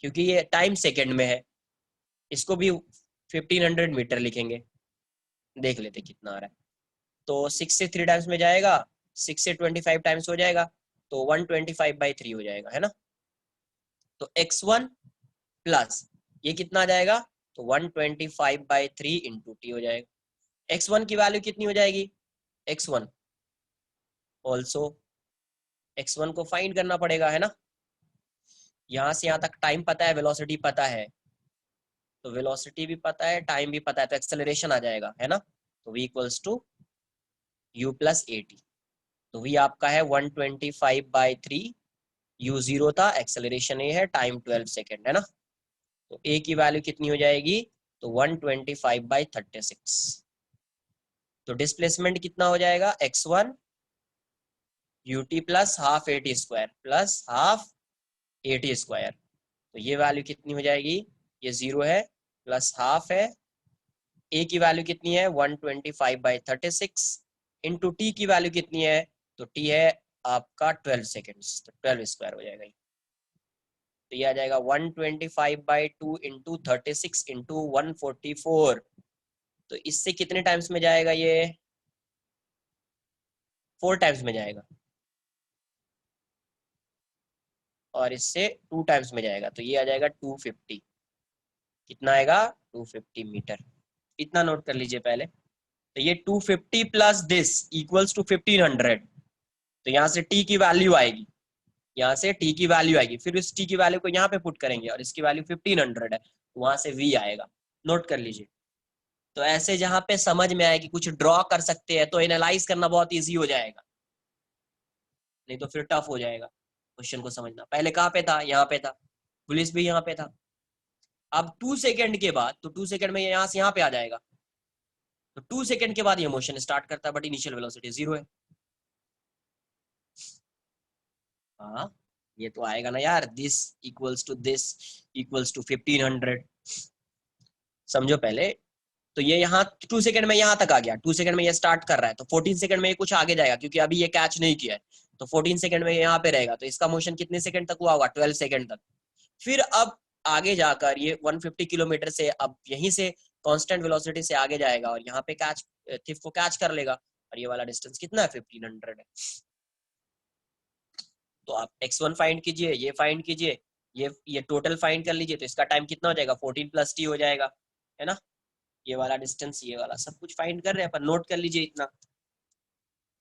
क्योंकि ये टाइम सेकंड में है। इसको भी 1500 मीटर लिखेंगे, देख लेते कितना आ रहा है। तो 6 से 3 टाइम्स में जाएगा, 6 से 25 टाइम्स हो जाएगा, तो 125/3 हो जाएगा, है ना। तो x1 प्लस ये कितना आ जाएगा, तो 125/3 इंटू टी हो जाएगा। x1 की वैल्यू कितनी हो जाएगी, x1 ऑल्सो, x1 को फाइंड करना पड़ेगा, है ना। यहाँ से यहाँ तक टाइम पता है, वेलोसिटी पता है, तो वेलोसिटी भी पता है, टाइम भी पता है, तो एक्सेलरेशन आ जाएगा, है ना। तो v equals to u plus A T, तो v आपका है 125/3, u 0 था, एक्सेलरेशन a है, टाइम 12 सेकेंड, है ना। तो a की वैल्यू कितनी हो जाएगी, तो 125/36। तो डिस्प्लेसमेंट कितना हो जाएगा, x1 ut plus half A T square plus half A T square, तो ये वैल्यू कितनी हो जाएगी, ये 0 है प्लस हाफ है, a की वैल्यू कितनी है 125/36 इंटू टी की वैल्यू कितनी है, तो t है आपका 12 सेकेंड्स, तो 12 स्क्वायर हो जाएगा। तो ये आ जाएगा 125/2 इंटू 36 इंटू 144, तो इससे कितने टाइम्स में जाएगा, ये 4 टाइम्स में जाएगा, और इससे 2 टाइम्स में जाएगा, तो ये आ जाएगा 250, कितना आएगा 250 मीटर, इतना नोट कर लीजिए पहले। तो ये 250 प्लस दिस इक्वल्स टू 1500, तो यहाँ से t की वैल्यू आएगी, यहाँ से t की वैल्यू आएगी, फिर इस t की वैल्यू को यहाँ पे पुट करेंगे, और इसकी वैल्यू 1500 है, तो वहां से v आएगा, नोट कर लीजिए। तो ऐसे जहां पे समझ में आएगी, कुछ ड्रॉ कर सकते हैं, तो एनालाइज करना बहुत ईजी हो जाएगा, नहीं तो फिर टफ हो जाएगा क्वेश्चन को समझना। पहले कहाँ पे था, यहाँ पे था, पुलिस भी यहाँ पे था। अब 2 सेकेंड के बाद, तो 2 सेकेंड में यहाँ से यहाँ पे आ जाएगा, तो 2 सेकेंड के बाद ये मोशन स्टार्ट करता है, बट इनिशियल वेलोसिटी 0 है। हाँ, ये तो आएगा ना यार, दिस इक्वल्स टू 1500, समझो पहले। तो ये यहाँ 2 सेकंड में यहाँ तक आ गया, 2 सेकंड में ये स्टार्ट कर रहा है, तो 14 सेकंड में ये कुछ आगे जाएगा, क्योंकि अभी ये कैच नहीं किया है, तो 14 सेकंड में यहाँ पे रहेगा, तो इसका मोशन कितने सेकंड तक हुआ होगा, 12 सेकंड तक। फिर अब आगे जाकर ये 150 किलोमीटर से अब यहीं से कांस्टेंट वेलोसिटी से आगे जाएगा, और यहाँ पे कैच, थिफ को कैच कर लेगा, और ये वाला डिस्टेंस कितना है, 1500 है। तो आप x1 फाइंड कीजिए, ये फाइंड कीजिए, ये टोटल फाइंड कर लीजिए, तो इसका टाइम कितना हो जाएगा, 14 प्लस टी हो जाएगा, है ना। ये वाला डिस्टेंस, ये वाला सब कुछ फाइंड कर रहे हैं, पर नोट कर लीजिए, इतना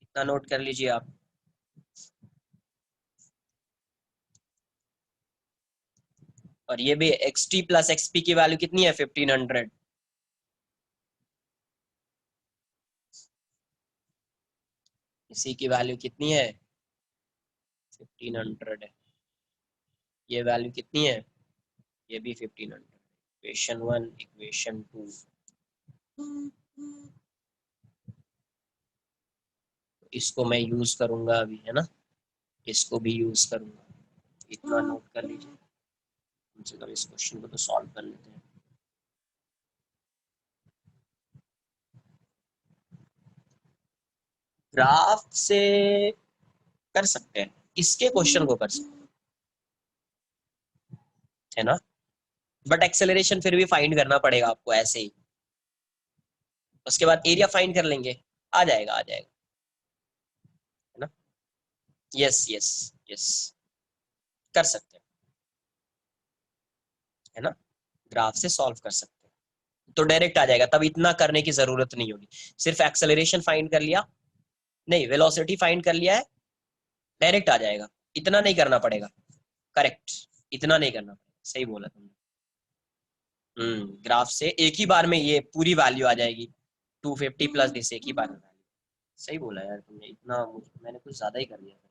इतना नोट कर लीजिए आप। और ये भी xt प्लस xp की वैल्यू कितनी है, 1500, इसी की वैल्यू कितनी है, 1500 है। ये वैल्यू कितनी है, ये भी 1500, इक्वेशन 1, इक्वेशन 2, इसको मैं यूज करूंगा अभी, है ना, इसको भी यूज करूंगा, इतना नोट कर लीजिए। कम से कम इस क्वेश्चन को तो सॉल्व कर लेते हैं। ग्राफ से कर सकते हैं, इसके क्वेश्चन को कर सकते हैं, है ना, बट एक्सेलरेशन फिर भी फाइंड करना पड़ेगा आपको ऐसे ही। उसके बाद एरिया फाइंड कर लेंगे, आ जाएगा आ जाएगा, है ना। यस यस यस, कर सकते हैं, है ना, ग्राफ से सॉल्व कर सकते हैं तो डायरेक्ट आ जाएगा, तब इतना करने की जरूरत नहीं होगी। सिर्फ एक्सेलरेशन फाइंड कर लिया, नहीं वेलोसिटी फाइंड कर लिया है, डायरेक्ट आ जाएगा, इतना नहीं करना पड़ेगा। करेक्ट, इतना नहीं करना पड़ेगा, सही बोला तुमने। ग्राफ से एक ही बार में ये पूरी वैल्यू आ जाएगी, 250 प्लस दिस, एक ही बार में वैल्यू। सही बोला यार तुमने, इतना मैंने कुछ ज्यादा ही कर दिया था।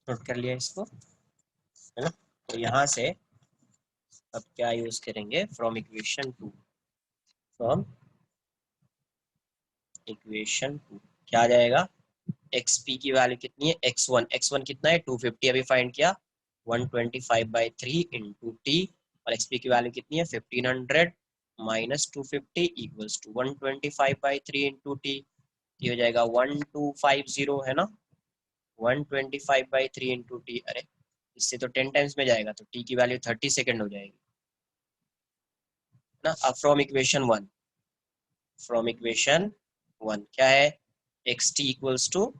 नोट कर लिया इसको, है ना। तो यहाँ से अब क्या यूज करेंगे, from equation two, from equation two क्या आ जाएगा, एक्स पी की वैल्यू कितनी है, एक्स वन कितना है 250, अभी फाइंड किया, 125/3 इंटू टी, और एक्स पी की वैल्यू कितनी है 1500 minus 250 equals to 125/3 into T, ये हो जाएगा 1250, है ना, 125/3 इंटू टी, अरे इससे तो 10 टाइम्स में जाएगा, तो टी की वैल्यू 30 सेकेंड हो जाएगी ना। अब from equation one, from equation one क्या है, X T equals to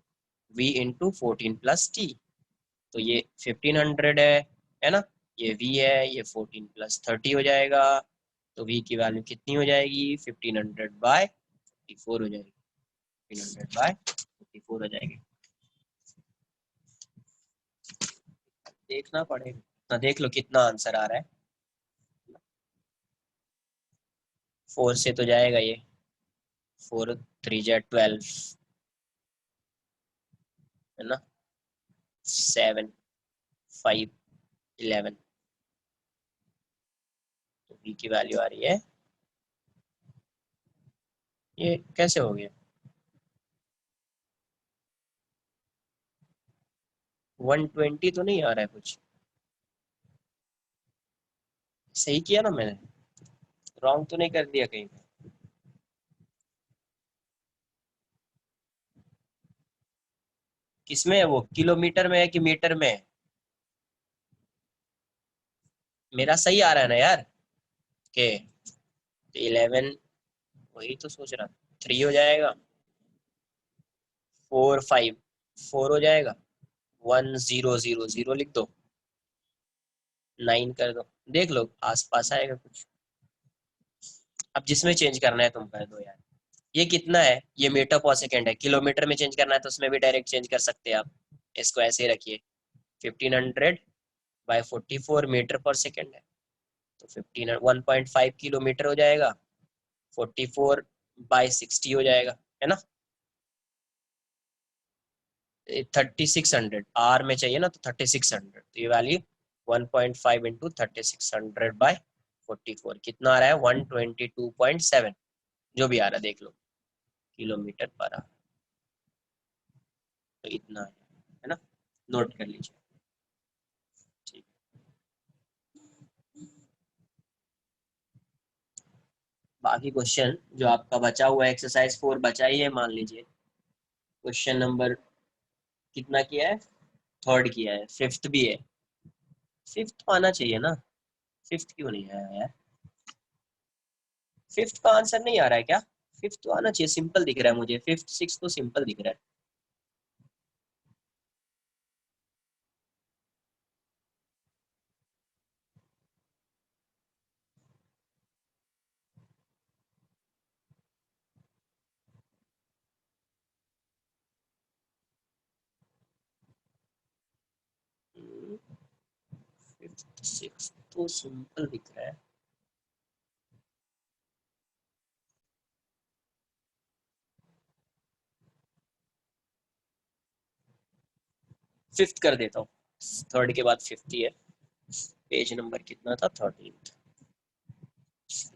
V into 14 plus T, तो ये 1500 है ना, ये v है, ये 14 प्लस 30 हो जाएगा, तो v की वैल्यू कितनी हो जाएगी 1500/54 हो जाएगी, 1500/54 हो जाएगी। देखना पड़ेगा ना, देख लो कितना आंसर आ रहा है, 4 से तो जाएगा ये, 4 3 जा 12, है ना, 7 5 11, तो v की वैल्यू आ रही है, ये कैसे हो गया 120 तो नहीं आ रहा है कुछ, सही किया ना मैंने, रॉन्ग तो नहीं कर दिया कहीं पे? किसमें है वो, किलोमीटर में है कि मीटर में है? मेरा सही आ रहा है ना यार, के 11, वही तो सोच रहा, 3 हो जाएगा, 4 5 4 हो जाएगा, 1000 लिख दो, 9 कर दो, देख लो आसपास आएगा कुछ। अब जिसमें चेंज करना है तुम कर दो यार। ये कितना है, ये मीटर पर सेकेंड है, किलोमीटर में चेंज करना है तो उसमें भी डायरेक्ट चेंज कर सकते हैं आप, इसको ऐसे ही रखिए, 1500/44 मीटर पर सेकेंड है, तो 1.5 किलोमीटर हो जाएगा, 44/60 हो जाएगा, है ना, 3600 आर में चाहिए ना, तो 3600, तो ये वैल्यू 1.5 इंटू 3600 बाय 44 कितना आ रहा है? 122.7 जो भी आ रहा है देख लो, किलोमीटर पर आवर। तो इतना है ना, नोट कर लीजिए। ठीक, बाकी क्वेश्चन जो आपका बचा हुआ है, एक्सरसाइज 4 बचा ही है मान लीजिए। क्वेश्चन नंबर कितना किया है? थर्ड किया है, फिफ्थ भी है। फिफ्थ तो आना चाहिए ना, फिफ्थ क्यों नहीं आया यार? फिफ्थ का आंसर नहीं आ रहा है क्या? फिफ्थ तो आना चाहिए, सिंपल दिख रहा है मुझे, फिफ्थ सिक्स तो सिंपल दिख रहा है। फिफ्थ सिक्स तो सिंपल दिख रहा है। फिफ्थ कर देता हूँ, थर्ड के बाद फिफ्थ ही है। पेज नंबर कितना था? 13।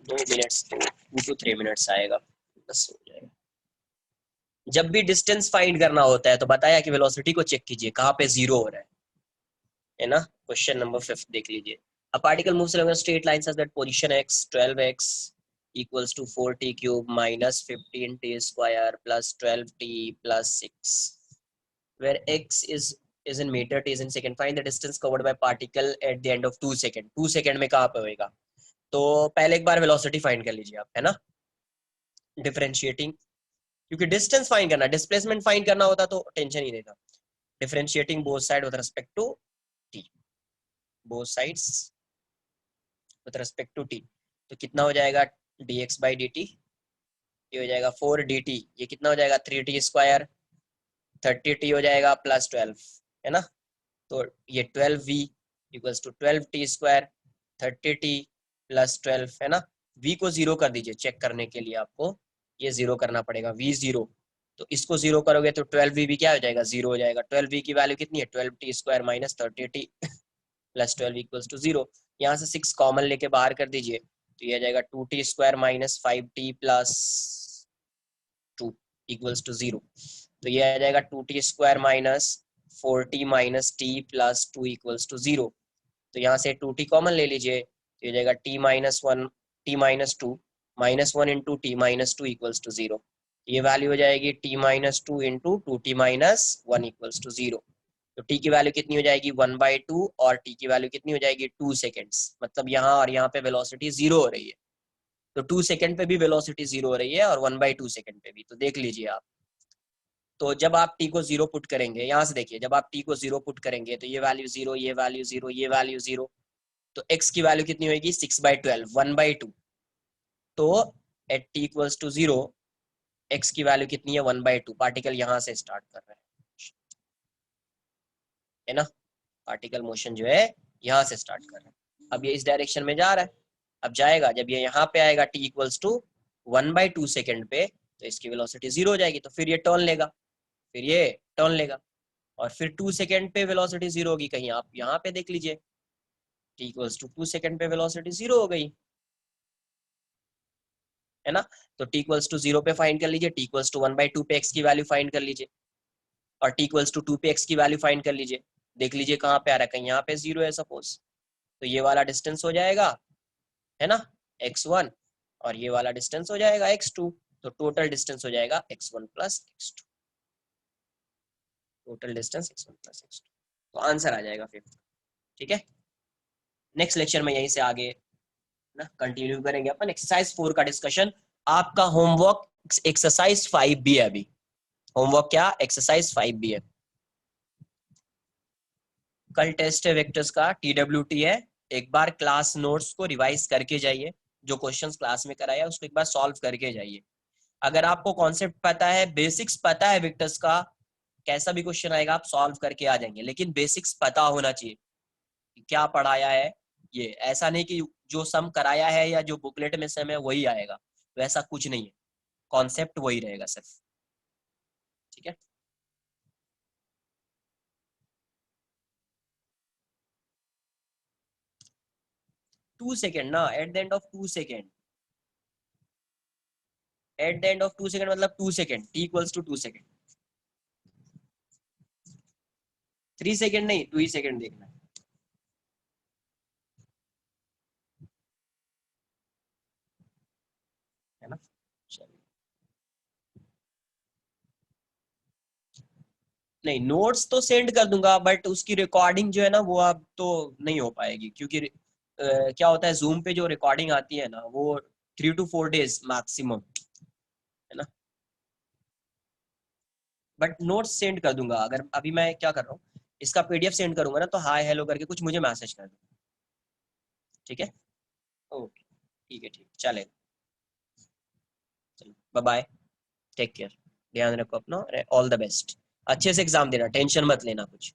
2 मिनट्स, 2 to 3 मिनट्स आएगा, बस हो जाएगा। जब भी डिस्टेंस फाइंड करना होता है तो बताया कि वेलोसिटी को चेक कीजिए कहाँ पे जीरो हो रहा है ना। क्वेश्चन नंबर 5 देख लीजिए। A particle moves along a straight line such that position x 12x equals to 4t cube minus 15t square plus 12t plus 6, where x is in meter, t is in second. Find the distance covered by particle at the end of 2 second. 2 second में कहाँ पे होएगा? तो पहले एक बार velocity find कर लीजिए आप, है ना, डिफरेंशिएटिंग, क्योंकि डिस्टेंस फाइंड करना, डिस्प्लेसमेंट फाइंड करना होता तो टेंशन ही नहीं था। Differentiating both side with respect to T, both sides with respect to T, तो कितना हो जाएगा? dx by dt, ये हो जाएगा 4dt, ये कितना हो जाएगा? 3t स्क्वायर, 30t हो जाएगा प्लस 12, है ना। तो ये 12v equals to 12t square, 30t plus 12, है ना। v को जीरो कर दीजिए, चेक करने के लिए आपको ये जीरो करना पड़ेगा, v जीरो। तो इसको जीरो करोगे तो 12v भी क्या हो जाएगा? जीरो हो जाएगा। 12v की वैल्यू कितनी है? 12t square minus 30t plus 12 equals to zero. यहाँ से 6 कॉमन लेके बाहर कर दीजिए, तो ये आ जाएगा 2t square minus 5t plus 2 equals to zero. तो ये आ जाएगा 2t square minus 4t minus t plus 2 equals to zero. तो यहाँ से 2t कॉमन ले लीजिए, तो ये जाएगा t minus 1 t minus 2 minus 1 into T minus 2 equals to zero. ये वैल्यू हो जाएगी t minus 2 into 2t minus 1 equals to zero. तो t की वैल्यू कितनी हो जाएगी? 1/2, और t की वैल्यू कितनी हो जाएगी? 2 सेकेंड्स। मतलब यहाँ और यहाँ पे वेलोसिटी जीरो हो रही है, तो 2 सेकेंड पे भी वेलोसिटी जीरो हो रही है और 1/2 सेकेंड पे भी। तो देख लीजिए आप, तो जब आप t को जीरो पुट करेंगे, यहाँ से देखिए, जब आप t को जीरो पुट करेंगे तो ये वैल्यू जीरो, ये वैल्यू जीरो, ये वैल्यू जीरो, तो x की वैल्यू कितनी होगी? 6/12, 1/2। तो at t equals to zero x की वैल्यू कितनी है? 1/2। पार्टिकल यहाँ से स्टार्ट कर रहा है ना, पार्टिकल मोशन जो है यहाँ से स्टार्ट कर रहा है। अब ये इस डायरेक्शन में जा रहा है, अब जाएगा, जब ये यहाँ पे आएगा t इक्वल्स टू 1/2 सेकेंड पे, तो इसकी वेलोसिटी जीरो हो जाएगी। तो फिर ये टर्न लेगा, फिर ये टर्न लेगा, और फिर 2 सेकेंड पे वेलोसिटी जीरो होगी। कहीं आप यहाँ पे देख लीजिए, t इक्वल्स टू 2 सेकेंड पे वेलोसिटी जीरो हो गई, है ना। तो t इक्वल्स टू जीरो पे फाइंड कर लीजिए, t इक्वल्स टू 1/2 पे x की वैल्यू फाइंड कर लीजिए, और t इक्वल्स टू 2 पे x की वैल्यू फाइंड कर लीजिए। देख लीजिए कहाँ पे आ रहा है, कहीं यहाँ पे जीरो है सपोज, तो ये वाला डिस्टेंस हो जाएगा, है ना, x1, और ये वाला डिस्टेंस हो जाएगा x2। तो टोटल डिस्टेंस हो जाएगा x1 plus x2, total distance x1 plus x2। तो आंसर आ जाएगा 5th। ठीक है, नेक्स्ट लेक्चर में यहीं से आगे ना कंटिन्यू करेंगे अपन एक्सरसाइज 4 का डिस्कशन। आपका होमवर्क एक्सरसाइज 5 भी है अभी, होमवर्क क्या? एक्सरसाइज 5 भी है। कल टेस्ट है वेक्टर्स का, TWT है। एक बार क्लास नोट्स को रिवाइज करके जाइए, जो क्वेश्चंस क्लास में कराया उसको एक बार सॉल्व करके जाइए। अगर आपको कॉन्सेप्ट पता है, बेसिक्स पता है वेक्टर्स का, कैसा भी क्वेश्चन आएगा आप सॉल्व करके आ जाएंगे। लेकिन बेसिक्स पता होना चाहिए कि क्या पढ़ाया है। ये ऐसा नहीं कि जो सम कराया है या जो बुकलेट में सम है वही आएगा, वैसा कुछ नहीं है, कॉन्सेप्ट वही रहेगा सिर्फ। ठीक है। 2 सेकेंड ना, at the end of 2 second, at the end of 2 second मतलब 2 second, t equals to 2 second, 3 second नहीं, 2 ही सेकेंड देखना है ना। चलिए, नहीं नोट्स तो सेंड कर दूंगा, बट उसकी रिकॉर्डिंग जो है ना वो अब तो नहीं हो पाएगी, क्योंकि क्या होता है जूम पे जो रिकॉर्डिंग आती है ना वो 3 to 4 days मैक्सिमम, है ना। बट नोट्स सेंड कर दूंगा। अगर अभी मैं क्या कर रहा हूँ, इसका पीडीएफ सेंड करूंगा ना, तो हाय हेलो करके कुछ मुझे मैसेज कर दो, ठीक है। ओके, ठीक है, ठीक, चलेगा। चलो, बाय बाय, टेक केयर, ध्यान रखो अपना, ऑल द बेस्ट, अच्छे से एग्जाम देना, टेंशन मत लेना कुछ।